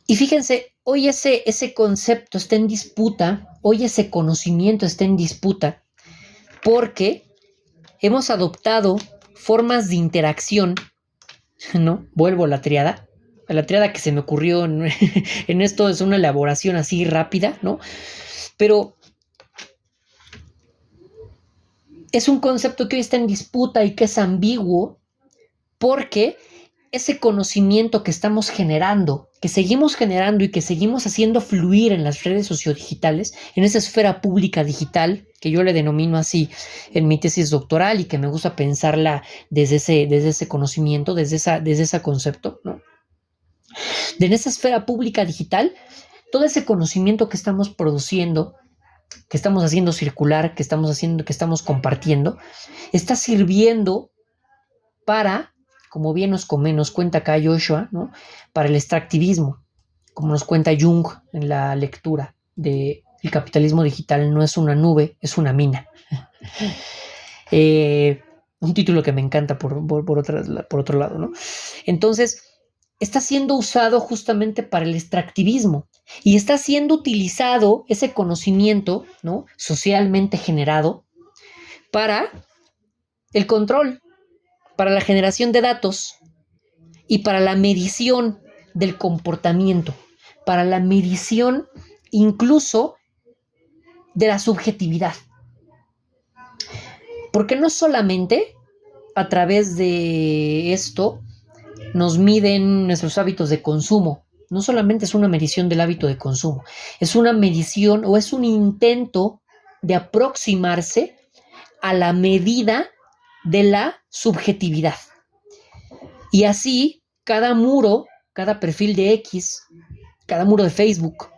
Y fíjense, hoy ese concepto está en disputa, hoy ese conocimiento está en disputa, porque hemos adoptado formas de interacción, ¿no? Vuelvo a la triada que se me ocurrió en esto, es una elaboración así rápida, ¿no? Pero es un concepto que hoy está en disputa y que es ambiguo, porque ese conocimiento que estamos generando, que seguimos generando y que seguimos haciendo fluir en las redes sociodigitales, en esa esfera pública digital, que yo le denomino así en mi tesis doctoral y que me gusta pensarla desde ese conocimiento, desde ese concepto, ¿no? En esa esfera pública digital, todo ese conocimiento que estamos produciendo, que estamos haciendo circular, que estamos compartiendo, está sirviendo para, como bien nos cuenta acá Joshua, ¿no? Para el extractivismo, como nos cuenta Jung en la lectura de El capitalismo digital no es una nube, es una mina. Un título que me encanta por otro lado, ¿no? Entonces, está siendo usado justamente para el extractivismo y está siendo utilizado ese conocimiento, ¿no? Socialmente generado para el control, para la generación de datos y para la medición del comportamiento, para la medición incluso de la subjetividad. Porque no solamente a través de esto nos miden nuestros hábitos de consumo, no solamente es una medición del hábito de consumo, es una medición o es un intento de aproximarse a la medida de la subjetividad. Y así, cada muro, cada perfil de X, cada muro de Facebook,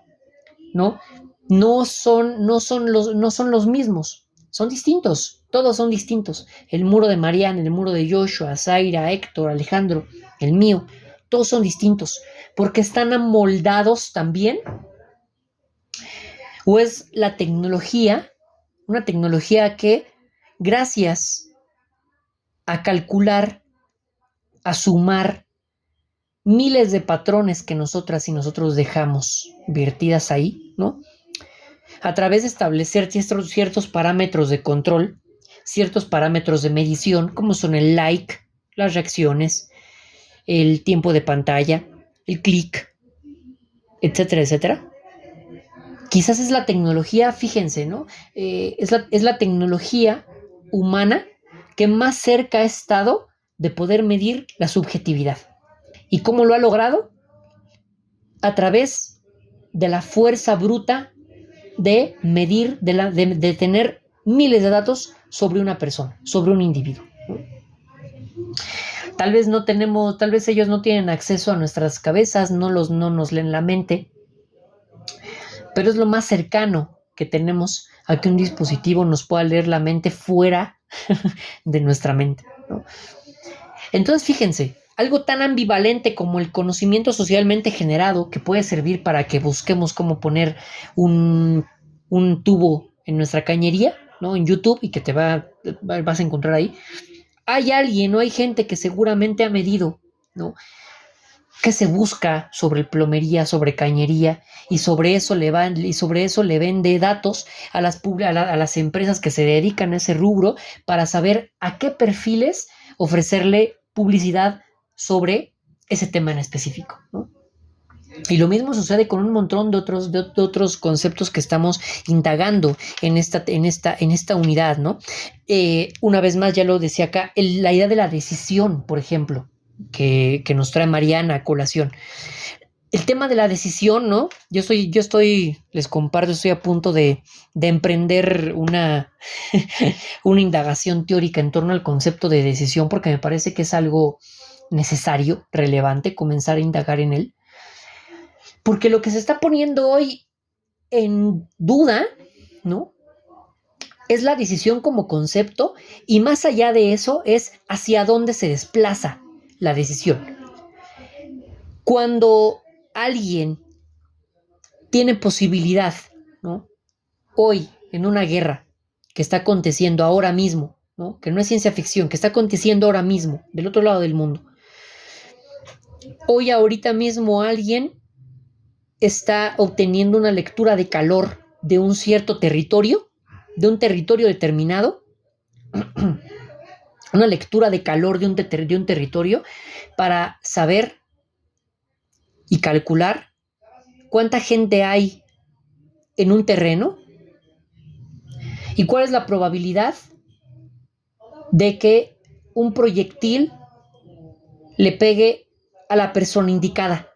¿no? No son los mismos, son distintos, todos son distintos. El muro de Mariana, el muro de Joshua, Zaira, Héctor, Alejandro, el mío, todos son distintos, porque están amoldados también, o es la tecnología, una tecnología que, gracias a calcular, a sumar miles de patrones que nosotras y nosotros dejamos vertidas ahí, ¿no? A través de establecer ciertos parámetros de control, ciertos parámetros de medición, como son el like, las reacciones, el tiempo de pantalla, el clic, etcétera, etcétera. Quizás es la tecnología, fíjense, ¿no? Es la tecnología humana que más cerca ha estado de poder medir la subjetividad. ¿Y cómo lo ha logrado? A través de la fuerza bruta de medir, de tener miles de datos sobre una persona, sobre un individuo. Tal vez ellos no tienen acceso a nuestras cabezas, no nos leen la mente, pero es lo más cercano que tenemos a que un dispositivo nos pueda leer la mente fuera de nuestra mente, ¿no? Entonces, fíjense, algo tan ambivalente como el conocimiento socialmente generado, que puede servir para que busquemos cómo poner un tubo en nuestra cañería, ¿no? En YouTube, y que vas a encontrar ahí. Hay alguien, o hay gente que seguramente ha medido, ¿no? Que se busca sobre plomería, sobre cañería, y sobre eso le vende datos a las empresas que se dedican a ese rubro para saber a qué perfiles ofrecerle publicidad sobre ese tema en específico, ¿no? Y lo mismo sucede con un montón de otros conceptos que estamos indagando en esta unidad, ¿no? Una vez más, ya lo decía acá, la idea de la decisión, por ejemplo, que nos trae Mariana a colación. El tema de la decisión, ¿no? Les comparto, estoy a punto de emprender una indagación teórica en torno al concepto de decisión, porque me parece que es algo necesario, relevante, comenzar a indagar en él. Porque lo que se está poniendo hoy en duda, ¿no? Es la decisión como concepto, y más allá de eso es hacia dónde se desplaza la decisión. Cuando alguien tiene posibilidad, ¿no? Hoy, en una guerra que está aconteciendo ahora mismo, ¿no? Que no es ciencia ficción, que está aconteciendo ahora mismo, del otro lado del mundo. Hoy, ahorita mismo, alguien está obteniendo una lectura de calor de un cierto territorio, de un territorio determinado, una lectura de calor de un territorio para saber y calcular cuánta gente hay en un terreno y cuál es la probabilidad de que un proyectil le pegue a la persona indicada.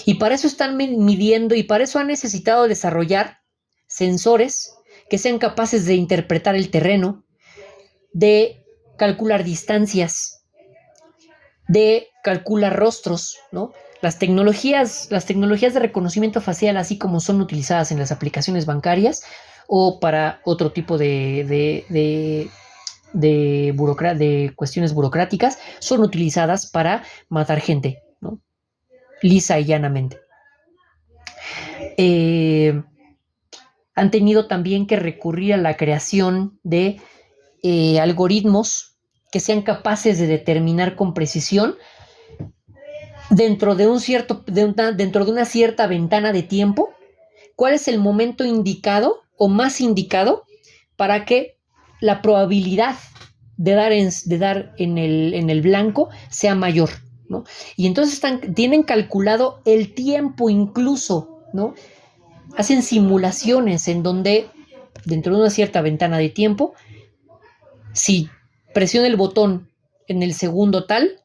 Y para eso están midiendo y para eso han necesitado desarrollar sensores que sean capaces de interpretar el terreno, de calcular distancias, de calcular rostros, ¿no? Las tecnologías de reconocimiento facial, así como son utilizadas en las aplicaciones bancarias o para otro tipo de cuestiones burocráticas, son utilizadas para matar gente, ¿no? Lisa y llanamente. Han tenido también que recurrir a la creación de algoritmos que sean capaces de determinar con precisión dentro de una cierta ventana de tiempo cuál es el momento indicado o más indicado para que la probabilidad de dar en el blanco sea mayor, ¿no? Y entonces tienen calculado el tiempo incluso, ¿no? Hacen simulaciones en donde dentro de una cierta ventana de tiempo, si presiona el botón en el segundo tal,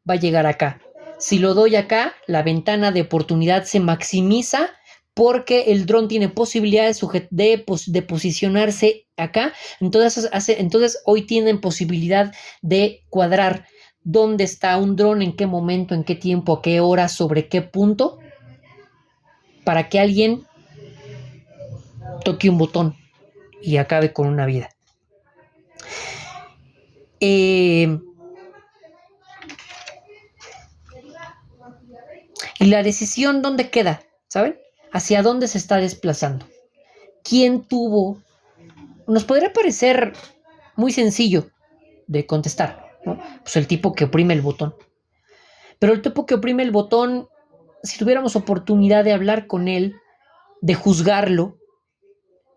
va a llegar acá. Si lo doy acá, la ventana de oportunidad se maximiza porque el dron tiene posibilidad de posicionarse acá. Entonces hoy tienen posibilidad de cuadrar dónde está un dron, en qué momento, en qué tiempo, a qué hora, sobre qué punto, para que alguien toque un botón y acabe con una vida. Y la decisión, ¿dónde queda? ¿Saben? ¿Hacia dónde se está desplazando? ¿Quién tuvo? Nos podría parecer muy sencillo de contestar, ¿no? Pues el tipo que oprime el botón. Pero el tipo que oprime el botón, si tuviéramos oportunidad de hablar con él, de juzgarlo,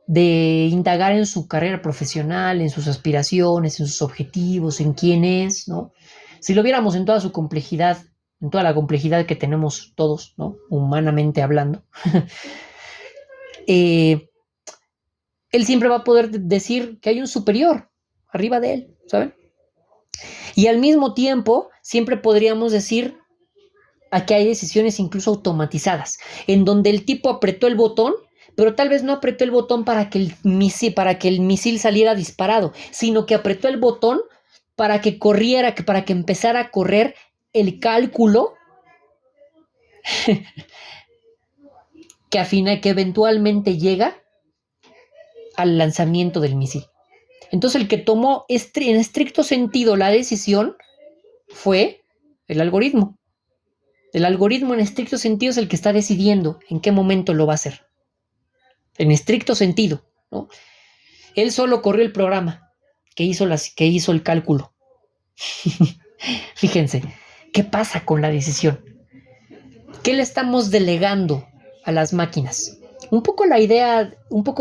de indagar en su carrera profesional, en sus aspiraciones, en sus objetivos, en quién es, ¿no? Si lo viéramos en toda su complejidad, en toda la complejidad que tenemos todos, ¿no? Humanamente hablando, él siempre va a poder decir que hay un superior arriba de él, ¿saben? Y al mismo tiempo, siempre podríamos decir que hay decisiones incluso automatizadas, en donde el tipo apretó el botón, pero tal vez no apretó el botón para que el misil saliera disparado, sino que apretó el botón para que corriera, para que empezara a correr el cálculo que eventualmente llega al lanzamiento del misil. Entonces el que tomó en estricto sentido la decisión fue el algoritmo. El algoritmo en estricto sentido es el que está decidiendo en qué momento lo va a hacer. En estricto sentido, ¿no? Él solo corrió el programa que hizo el cálculo. Fíjense, ¿qué pasa con la decisión? ¿Qué le estamos delegando a las máquinas? Un poco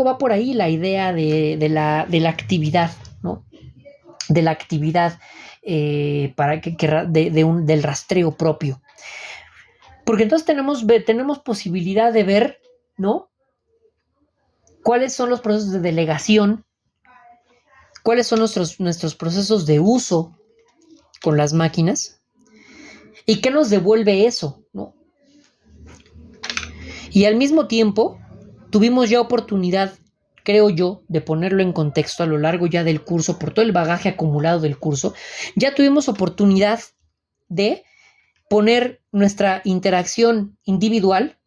va por ahí la idea de la actividad, ¿no? De la actividad del rastreo propio. Porque entonces tenemos posibilidad de ver, ¿no? ¿Cuáles son los procesos de delegación? ¿Cuáles son nuestros procesos de uso con las máquinas? ¿Y qué nos devuelve eso, ¿no? Y al mismo tiempo, tuvimos ya oportunidad, creo yo, de ponerlo en contexto a lo largo ya del curso, por todo el bagaje acumulado del curso, ya tuvimos oportunidad de poner nuestra interacción individual,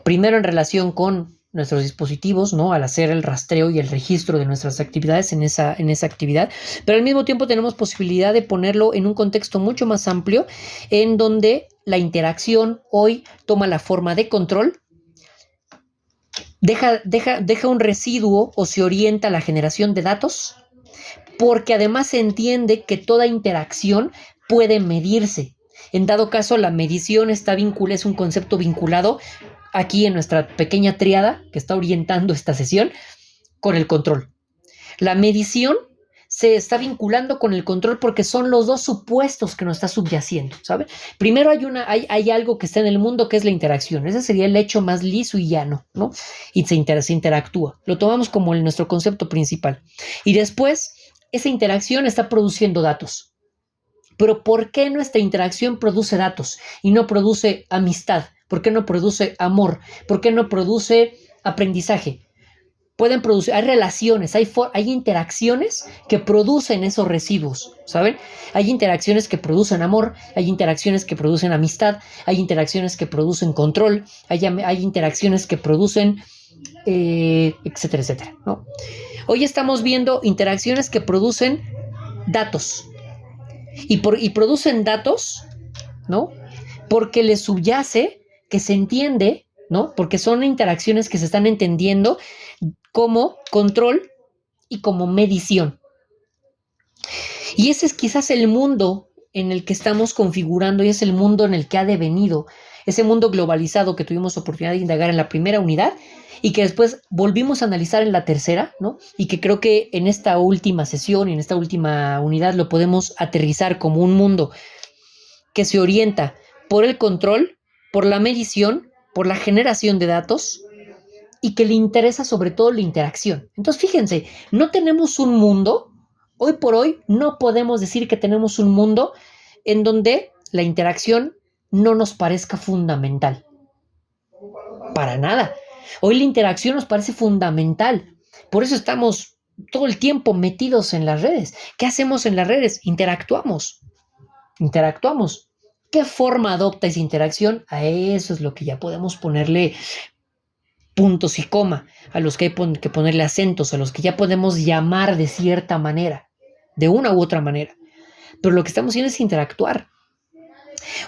primero en relación con nuestros dispositivos, ¿no? Al hacer el rastreo y el registro de nuestras actividades en esa actividad, pero al mismo tiempo tenemos posibilidad de ponerlo en un contexto mucho más amplio, en donde la interacción hoy toma la forma de control, deja un residuo o se orienta a la generación de datos, porque además se entiende que toda interacción puede medirse. En dado caso, la medición es un concepto vinculado aquí en nuestra pequeña tríada que está orientando esta sesión con el control. La medición se está vinculando con el control porque son los dos supuestos que nos está subyaciendo, ¿saben? Primero hay algo que está en el mundo que es la interacción. Ese sería el hecho más liso y llano, ¿no? Y se interactúa. Lo tomamos como nuestro concepto principal. Y después, esa interacción está produciendo datos. Pero ¿por qué nuestra interacción produce datos y no produce amistad? ¿Por qué no produce amor? ¿Por qué no produce aprendizaje? Pueden producir, hay relaciones, hay interacciones que producen esos residuos, ¿saben? Hay interacciones que producen amor, hay interacciones que producen amistad, hay interacciones que producen control, hay interacciones que producen, etcétera, etcétera, ¿no? Hoy estamos viendo interacciones que producen datos y producen datos, ¿no? Porque les subyace que se entiende, ¿no? Porque son interacciones que se están entendiendo como control y como medición. Y ese es quizás el mundo en el que estamos configurando y es el mundo en el que ha devenido ese mundo globalizado que tuvimos oportunidad de indagar en la primera unidad y que después volvimos a analizar en la tercera, ¿no? Y que creo que en esta última sesión y en esta última unidad lo podemos aterrizar como un mundo que se orienta por el control, por la medición, por la generación de datos y que le interesa sobre todo la interacción. Entonces, fíjense, no tenemos un mundo, hoy por hoy no podemos decir que tenemos un mundo en donde la interacción no nos parezca fundamental. Para nada. Hoy la interacción nos parece fundamental. Por eso estamos todo el tiempo metidos en las redes. ¿Qué hacemos en las redes? Interactuamos. ¿Qué forma adopta esa interacción? A eso es lo que ya podemos ponerle puntos y coma, a los que hay que ponerle acentos, a los que ya podemos llamar de cierta manera, de una u otra manera. Pero lo que estamos haciendo es interactuar.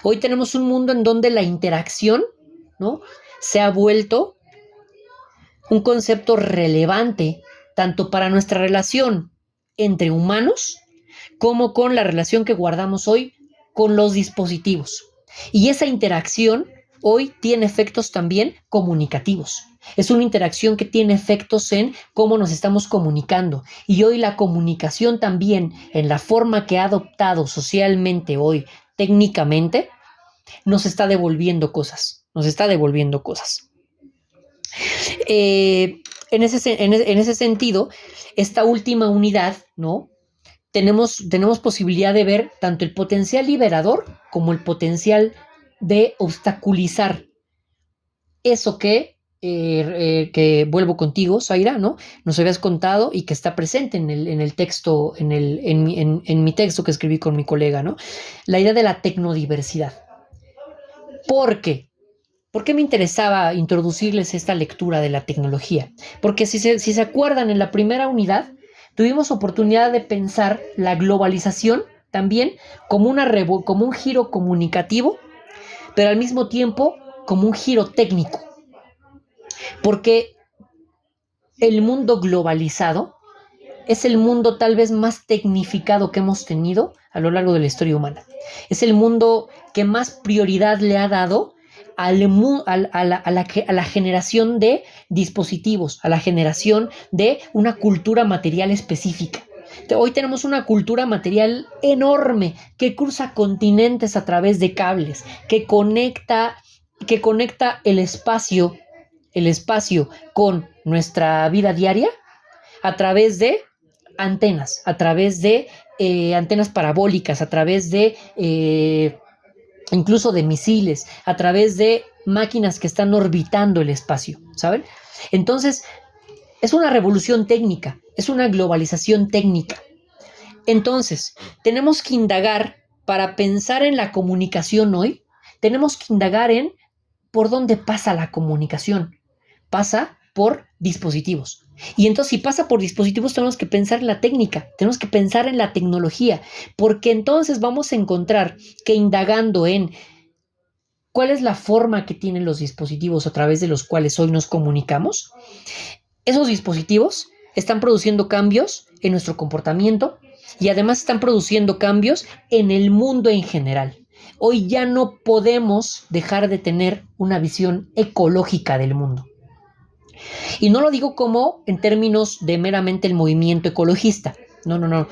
Hoy tenemos un mundo en donde la interacción, ¿no?, se ha vuelto un concepto relevante tanto para nuestra relación entre humanos como con la relación que guardamos hoy con los dispositivos. Y esa interacción hoy tiene efectos también comunicativos. Es una interacción que tiene efectos en cómo nos estamos comunicando. Y hoy la comunicación también, en la forma que ha adoptado socialmente hoy, técnicamente, nos está devolviendo cosas. En ese sentido, esta última unidad, ¿no?, tenemos posibilidad de ver tanto el potencial liberador como el potencial de obstaculizar eso que vuelvo contigo, Zaira, ¿no?, nos habías contado y que está presente en el texto, en mi texto que escribí con mi colega, ¿no? La idea de la tecnodiversidad. ¿Por qué? ¿Por qué me interesaba introducirles esta lectura de la tecnología? Porque si se acuerdan, en la primera unidad tuvimos oportunidad de pensar la globalización también como un giro comunicativo, pero al mismo tiempo como un giro técnico. Porque el mundo globalizado es el mundo tal vez más tecnificado que hemos tenido a lo largo de la historia humana. Es el mundo que más prioridad le ha dado a la generación de dispositivos, a la generación de una cultura material específica. Hoy tenemos una cultura material enorme que cruza continentes a través de cables, que conecta el espacio con nuestra vida diaria a través de antenas, a través de antenas parabólicas, a través de incluso de misiles, a través de máquinas que están orbitando el espacio, ¿saben? Entonces, es una revolución técnica, es una globalización técnica. Entonces, tenemos que indagar, para pensar en la comunicación hoy, tenemos que indagar en por dónde pasa la comunicación. Pasa por dispositivos. Y entonces, si pasa por dispositivos, tenemos que pensar en la técnica, tenemos que pensar en la tecnología, porque entonces vamos a encontrar que indagando en cuál es la forma que tienen los dispositivos a través de los cuales hoy nos comunicamos, esos dispositivos están produciendo cambios en nuestro comportamiento y además están produciendo cambios en el mundo en general. Hoy ya no podemos dejar de tener una visión ecológica del mundo. Y no lo digo como en términos de meramente el movimiento ecologista, No.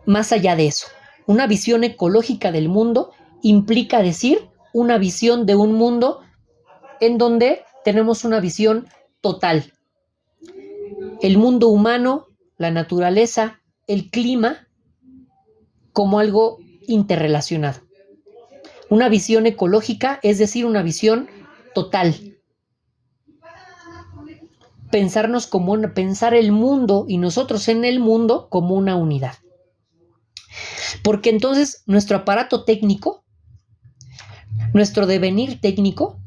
Más allá de eso. Una visión ecológica del mundo implica decir una visión de un mundo en donde tenemos una visión total. El mundo humano, la naturaleza, el clima, como algo interrelacionado. Una visión ecológica, es decir, una visión total. Pensar el mundo y nosotros en el mundo como una unidad. Porque entonces nuestro aparato técnico, nuestro devenir técnico,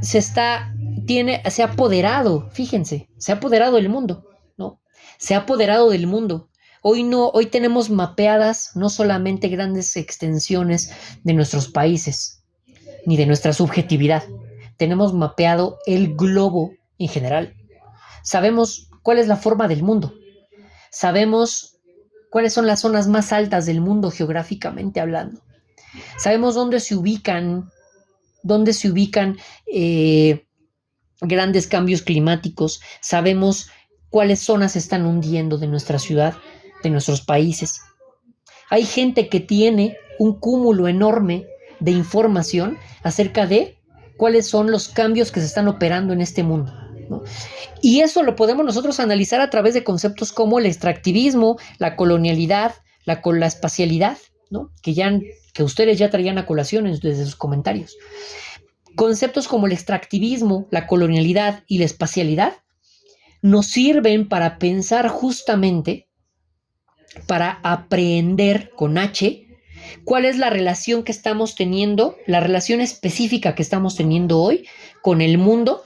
se ha apoderado, fíjense, se ha apoderado del mundo, ¿no? Se ha apoderado del mundo. Hoy tenemos mapeadas no solamente grandes extensiones de nuestros países, ni de nuestra subjetividad. Tenemos mapeado el globo en general. Sabemos cuál es la forma del mundo. Sabemos cuáles son las zonas más altas del mundo geográficamente hablando. Sabemos dónde se ubican grandes cambios climáticos. Sabemos cuáles zonas se están hundiendo de nuestra ciudad, de nuestros países. Hay gente que tiene un cúmulo enorme de información acerca de cuáles son los cambios que se están operando en este mundo, ¿no? Y eso lo podemos nosotros analizar a través de conceptos como el extractivismo, la colonialidad, la espacialidad, ¿no? Que ustedes ya traían a colación desde sus comentarios. Conceptos como el extractivismo, la colonialidad y la espacialidad nos sirven para pensar justamente, para aprehender con H, cuál es la relación que estamos teniendo, la relación específica que estamos teniendo hoy con el mundo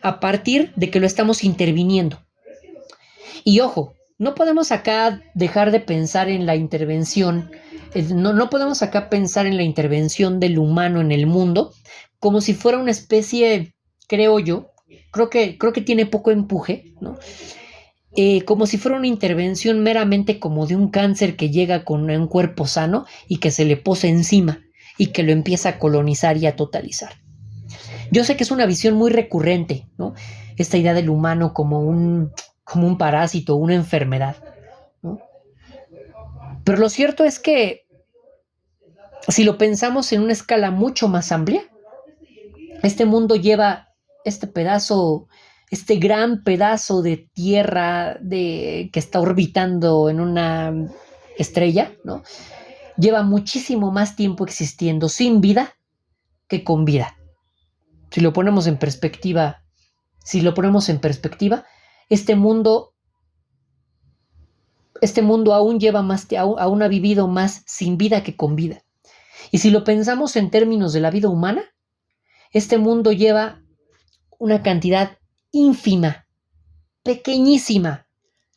a partir de que lo estamos interviniendo. Y ojo, no podemos acá dejar de pensar en la intervención, no podemos acá pensar en la intervención del humano en el mundo como si fuera una especie, creo que tiene poco empuje, ¿no? Como si fuera una intervención meramente como de un cáncer que llega con un cuerpo sano y que se le posa encima y que lo empieza a colonizar y a totalizar. Yo sé que es una visión muy recurrente, ¿no? Esta idea del humano como un parásito, una enfermedad, ¿no? Pero lo cierto es que si lo pensamos en una escala mucho más amplia, este mundo lleva este gran pedazo de tierra que está orbitando en una estrella, ¿no? Lleva muchísimo más tiempo existiendo sin vida que con vida. Si lo ponemos en perspectiva, este mundo aún ha vivido más sin vida que con vida. Y si lo pensamos en términos de la vida humana, este mundo lleva una cantidad ínfima, pequeñísima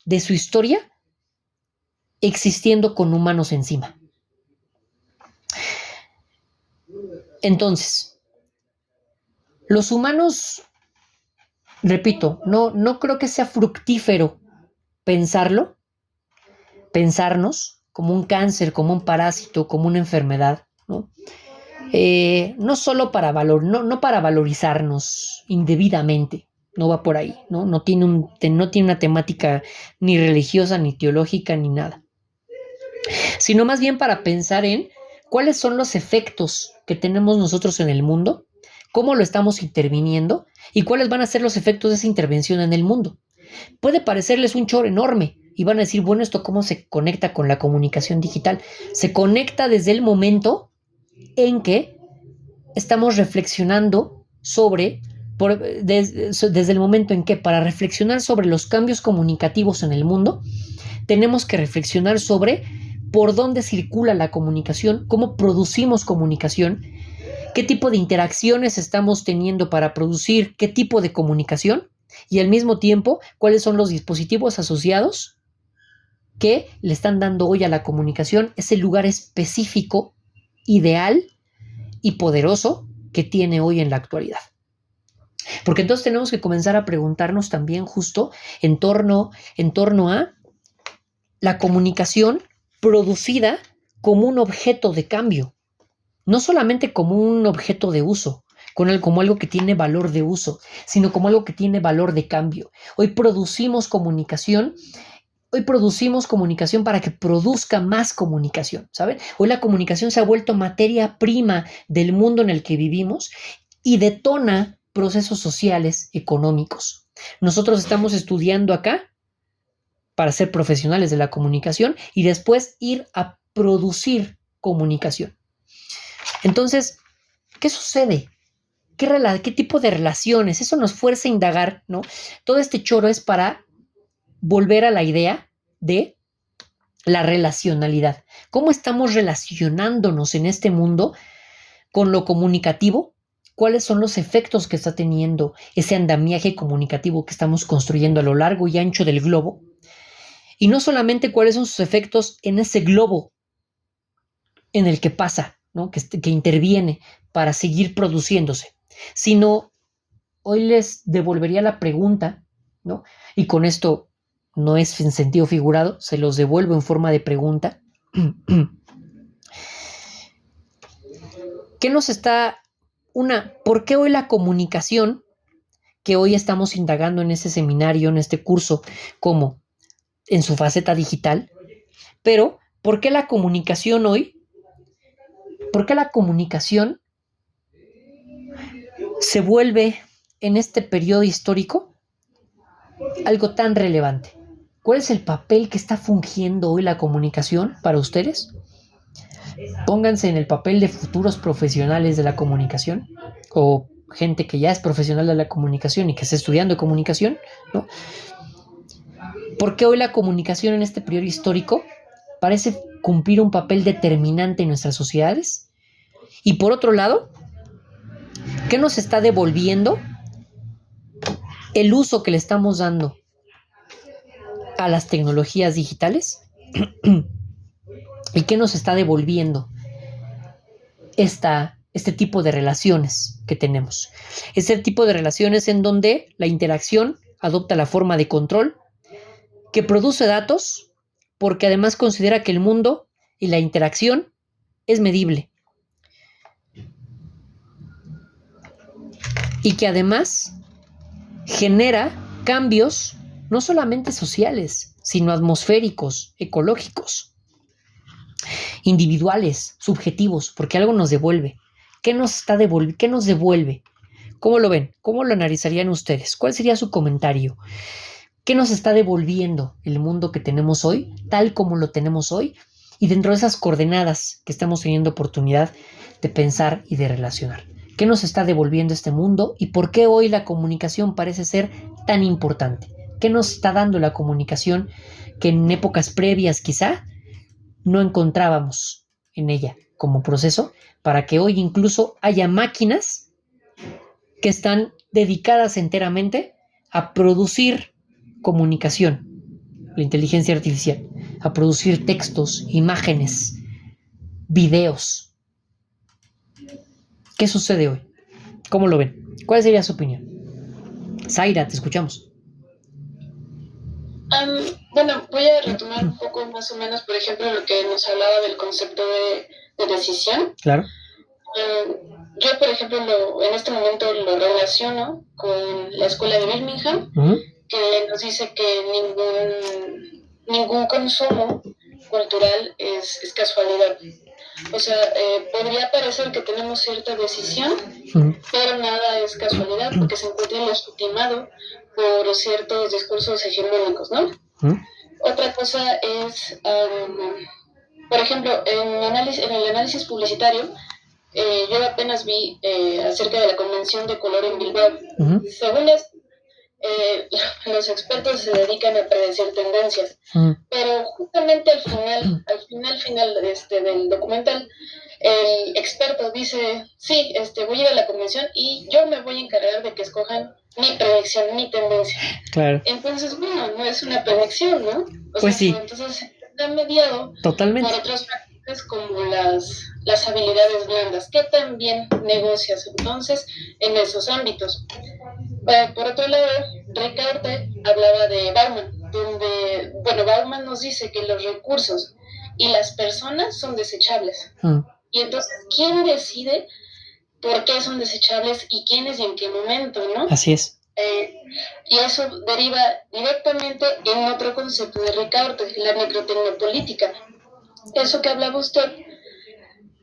de su historia existiendo con humanos encima. Entonces, los humanos, repito, no creo que sea fructífero pensarnos como un cáncer, como un parásito, como una enfermedad, ¿no? No solo para valorizarnos indebidamente, no va por ahí, ¿no? No tiene una temática ni religiosa, ni teológica, ni nada, sino más bien para pensar en cuáles son los efectos que tenemos nosotros en el mundo, cómo lo estamos interviniendo y cuáles van a ser los efectos de esa intervención en el mundo. Puede parecerles un choro enorme y van a decir, bueno, ¿esto cómo se conecta con la comunicación digital? Se conecta desde el momento en que estamos reflexionando desde el momento en que para reflexionar sobre los cambios comunicativos en el mundo, tenemos que reflexionar sobre por dónde circula la comunicación, cómo producimos comunicación, qué tipo de interacciones estamos teniendo para producir qué tipo de comunicación y al mismo tiempo cuáles son los dispositivos asociados que le están dando hoy a la comunicación ese lugar específico, ideal y poderoso que tiene hoy en la actualidad. Porque entonces tenemos que comenzar a preguntarnos también justo en torno a la comunicación producida como un objeto de cambio, no solamente como un objeto de uso, como algo que tiene valor de uso, sino como algo que tiene valor de cambio. Hoy producimos comunicación para que produzca más comunicación, ¿saben? Hoy la comunicación se ha vuelto materia prima del mundo en el que vivimos y detona procesos sociales, económicos. Nosotros estamos estudiando acá para ser profesionales de la comunicación y después ir a producir comunicación. Entonces, ¿qué sucede? ¿Qué tipo de relaciones? Eso nos fuerza a indagar, ¿no? Todo este choro es para volver a la idea de la relacionalidad. ¿Cómo estamos relacionándonos en este mundo con lo comunicativo? ¿Cuáles son los efectos que está teniendo ese andamiaje comunicativo que estamos construyendo a lo largo y ancho del globo? Y no solamente cuáles son sus efectos en ese globo en el que pasa, ¿no? que interviene para seguir produciéndose, sino hoy les devolvería la pregunta, ¿no? Y con esto no es en sentido figurado, se los devuelvo en forma de pregunta. ¿Por qué hoy la comunicación que hoy estamos indagando en ese seminario, en este curso, como en su faceta digital, pero ¿por qué la comunicación hoy? ¿Por qué la comunicación se vuelve en este periodo histórico algo tan relevante? ¿Cuál es el papel que está fungiendo hoy la comunicación para ustedes? Pónganse en el papel de futuros profesionales de la comunicación o gente que ya es profesional de la comunicación y que está estudiando comunicación, ¿no? ¿Por qué hoy la comunicación en este periodo histórico parece cumplir un papel determinante en nuestras sociedades? Y por otro lado, ¿qué nos está devolviendo el uso que le estamos dando a las tecnologías digitales? ¿Y qué nos está devolviendo este tipo de relaciones que tenemos? Este tipo de relaciones en donde la interacción adopta la forma de control, que produce datos, porque además considera que el mundo y la interacción es medible. Y que además genera cambios no solamente sociales, sino atmosféricos, ecológicos, individuales, subjetivos, porque algo nos devuelve. ¿Qué nos devuelve? ¿Cómo lo ven? ¿Cómo lo analizarían ustedes? ¿Cuál sería su comentario? ¿Qué nos está devolviendo el mundo que tenemos hoy, tal como lo tenemos hoy? Y dentro de esas coordenadas que estamos teniendo oportunidad de pensar y de relacionar. ¿Qué nos está devolviendo este mundo y por qué hoy la comunicación parece ser tan importante? ¿Qué nos está dando la comunicación que en épocas previas quizá no encontrábamos en ella como proceso, para que hoy incluso haya máquinas que están dedicadas enteramente a producir comunicación, la inteligencia artificial, a producir textos, imágenes, videos? ¿Qué sucede hoy? ¿Cómo lo ven? ¿Cuál sería su opinión? Zaira, te escuchamos. Bueno, voy a retomar un poco más o menos, por ejemplo, lo que nos hablaba del concepto de decisión. Claro. Yo, por ejemplo, en este momento lo relaciono con la escuela de Birmingham, que nos dice que ningún consumo cultural es casualidad. O sea, podría parecer que tenemos cierta decisión, pero nada es casualidad porque se encuentra legitimado por ciertos discursos hegemónicos, ¿no? Otra cosa es, por ejemplo, en el análisis publicitario, yo apenas vi acerca de la convención de color en Bilbao. Según los expertos se dedican a predecir tendencias, pero justamente al final del documental, el experto dice, sí, voy a ir a la convención y yo me voy a encargar de que escojan mi predicción, mi tendencia. Claro. Entonces, bueno, no es una predicción, ¿no? Pues sí. Entonces está mediado totalmente por otras prácticas como las habilidades blandas. ¿Qué tan bien negocias entonces en esos ámbitos? Por otro lado, Ricaurte hablaba de Bauman, donde, bueno, Bauman nos dice que los recursos y las personas son desechables. Y entonces, ¿quién decide por qué son desechables y quiénes y en qué momento, ¿no? Así es. Y eso deriva directamente en otro concepto de Ricaurte, la necrotecnopolítica. Eso que hablaba usted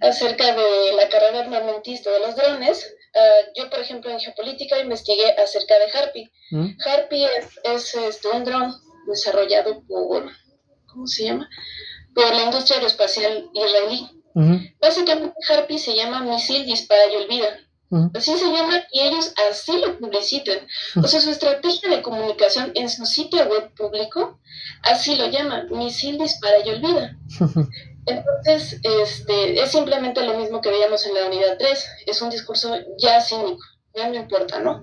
acerca de la carrera armamentista de los drones, yo, por ejemplo, en geopolítica investigué acerca de Harpy. Harpy es un dron desarrollado por, ¿cómo se llama? Por la industria aeroespacial israelí. Básicamente, Harpy se llama misil, dispara y olvida. Así se llama y ellos así lo publicitan. O sea, su estrategia de comunicación en su sitio web público así lo llama, misil, dispara y olvida. Entonces, es simplemente lo mismo que veíamos en la unidad 3. Es un discurso ya cínico, ya no importa, ¿no?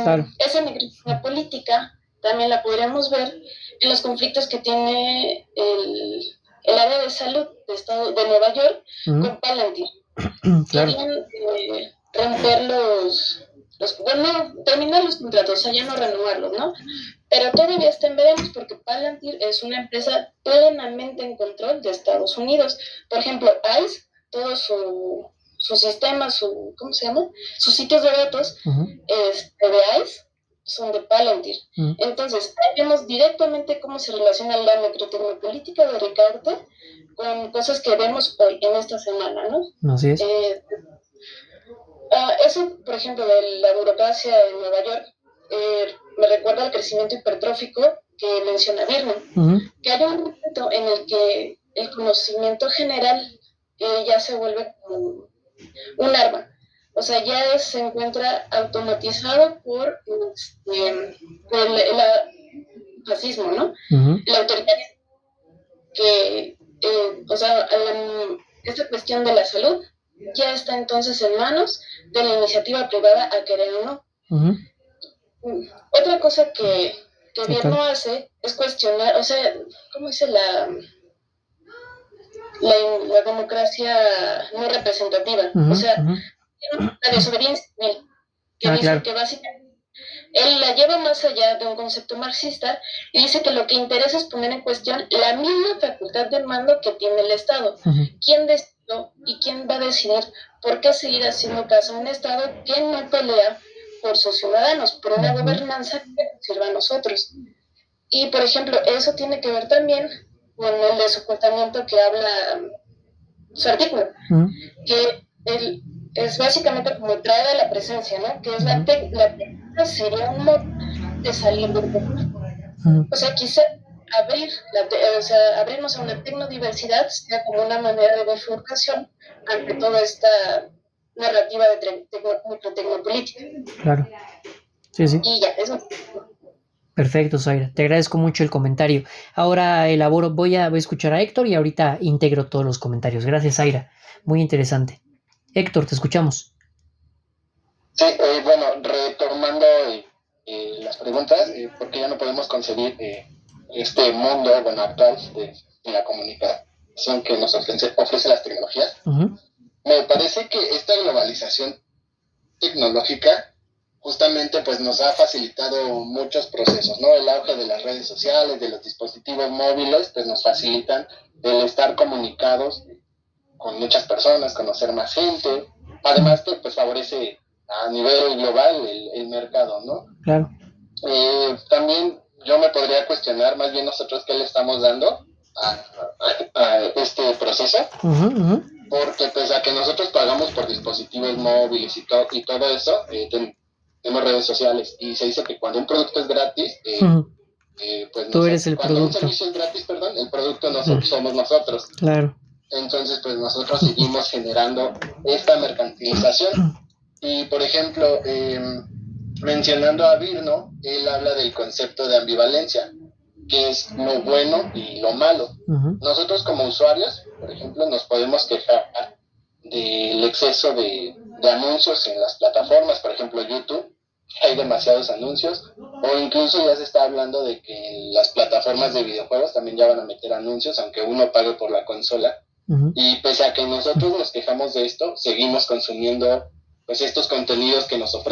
Claro. Esa negritud política también la podríamos ver en los conflictos que tiene el área de salud de Nueva York con Palantir. Claro. Querían romper terminar los contratos, o sea, ya no renovarlos, ¿no? Pero todavía está en veremos porque Palantir es una empresa plenamente en control de Estados Unidos. Por ejemplo, ICE, todo su sistema, ¿cómo se llama? Sus sitios de datos de ICE son de Palantir. Entonces, ahí vemos directamente cómo se relaciona la necrotecnopolítica de Ricaurte con cosas que vemos hoy, en esta semana, ¿no? Así es. Eso, por ejemplo, de la burocracia en Nueva York, me recuerda al crecimiento hipertrófico que menciona Birman, que hay un momento en el que el conocimiento general ya se vuelve como un arma. O sea, ya se encuentra automatizado por el fascismo, ¿no? El autoritarismo. Que, o sea, esta cuestión de la salud ya está entonces en manos de la iniciativa privada, a querer o no. Otra cosa que gobierno hace es cuestionar, o sea, ¿cómo dice la democracia no representativa? O sea, la desobediencia civil, que dice que básicamente él la lleva más allá de un concepto marxista y dice que lo que interesa es poner en cuestión la misma facultad de mando que tiene el Estado. ¿Quién decidió y quién va a decidir por qué seguir haciendo caso a un Estado que no pelea por sus ciudadanos, por una gobernanza que nos sirva a nosotros? Y, por ejemplo, eso tiene que ver también con el desocultamiento que habla su artículo, que es básicamente como traer a la presencia, ¿no? Que es la técnica sería un modo de salir del mundo. O sea, quizá abrirnos a una tecnodiversidad sea como una manera de bifurcación ante toda esta narrativa de tecnopolítica. Claro. Sí, sí. Y ya, eso. Perfecto, Zaira. Te agradezco mucho el comentario. Ahora voy a escuchar a Héctor y ahorita integro todos los comentarios. Gracias, Zaira. Muy interesante. Héctor, te escuchamos. Sí, bueno, retomando las preguntas, porque ya no podemos concebir este mundo actual de la comunicación que nos ofrecen las tecnologías. Me parece que esta globalización tecnológica justamente pues nos ha facilitado muchos procesos, ¿no? El auge de las redes sociales, de los dispositivos móviles, pues nos facilitan el estar comunicados con muchas personas, conocer más gente. Además, pues favorece a nivel global el mercado, ¿no? Claro. También yo me podría cuestionar más bien nosotros qué le estamos dando a este proceso, porque pues a que nosotros pagamos por dispositivos móviles y todo eso, tenemos redes sociales y se dice que cuando un producto es gratis, pues tú eres el cuando producto. un servicio es gratis, el producto somos nosotros. Claro. Entonces, pues nosotros seguimos generando esta mercantilización. Y, por ejemplo, mencionando a Virno, él habla del concepto de ambivalencia, que es lo bueno y lo malo. Nosotros como usuarios, por ejemplo, nos podemos quejar del exceso de anuncios en las plataformas, por ejemplo, YouTube. Hay demasiados anuncios, o incluso ya se está hablando de que en las plataformas de videojuegos también ya van a meter anuncios, aunque uno pague por la consola. Y pese a que nosotros nos quejamos de esto, seguimos consumiendo pues estos contenidos que nos ofrecen.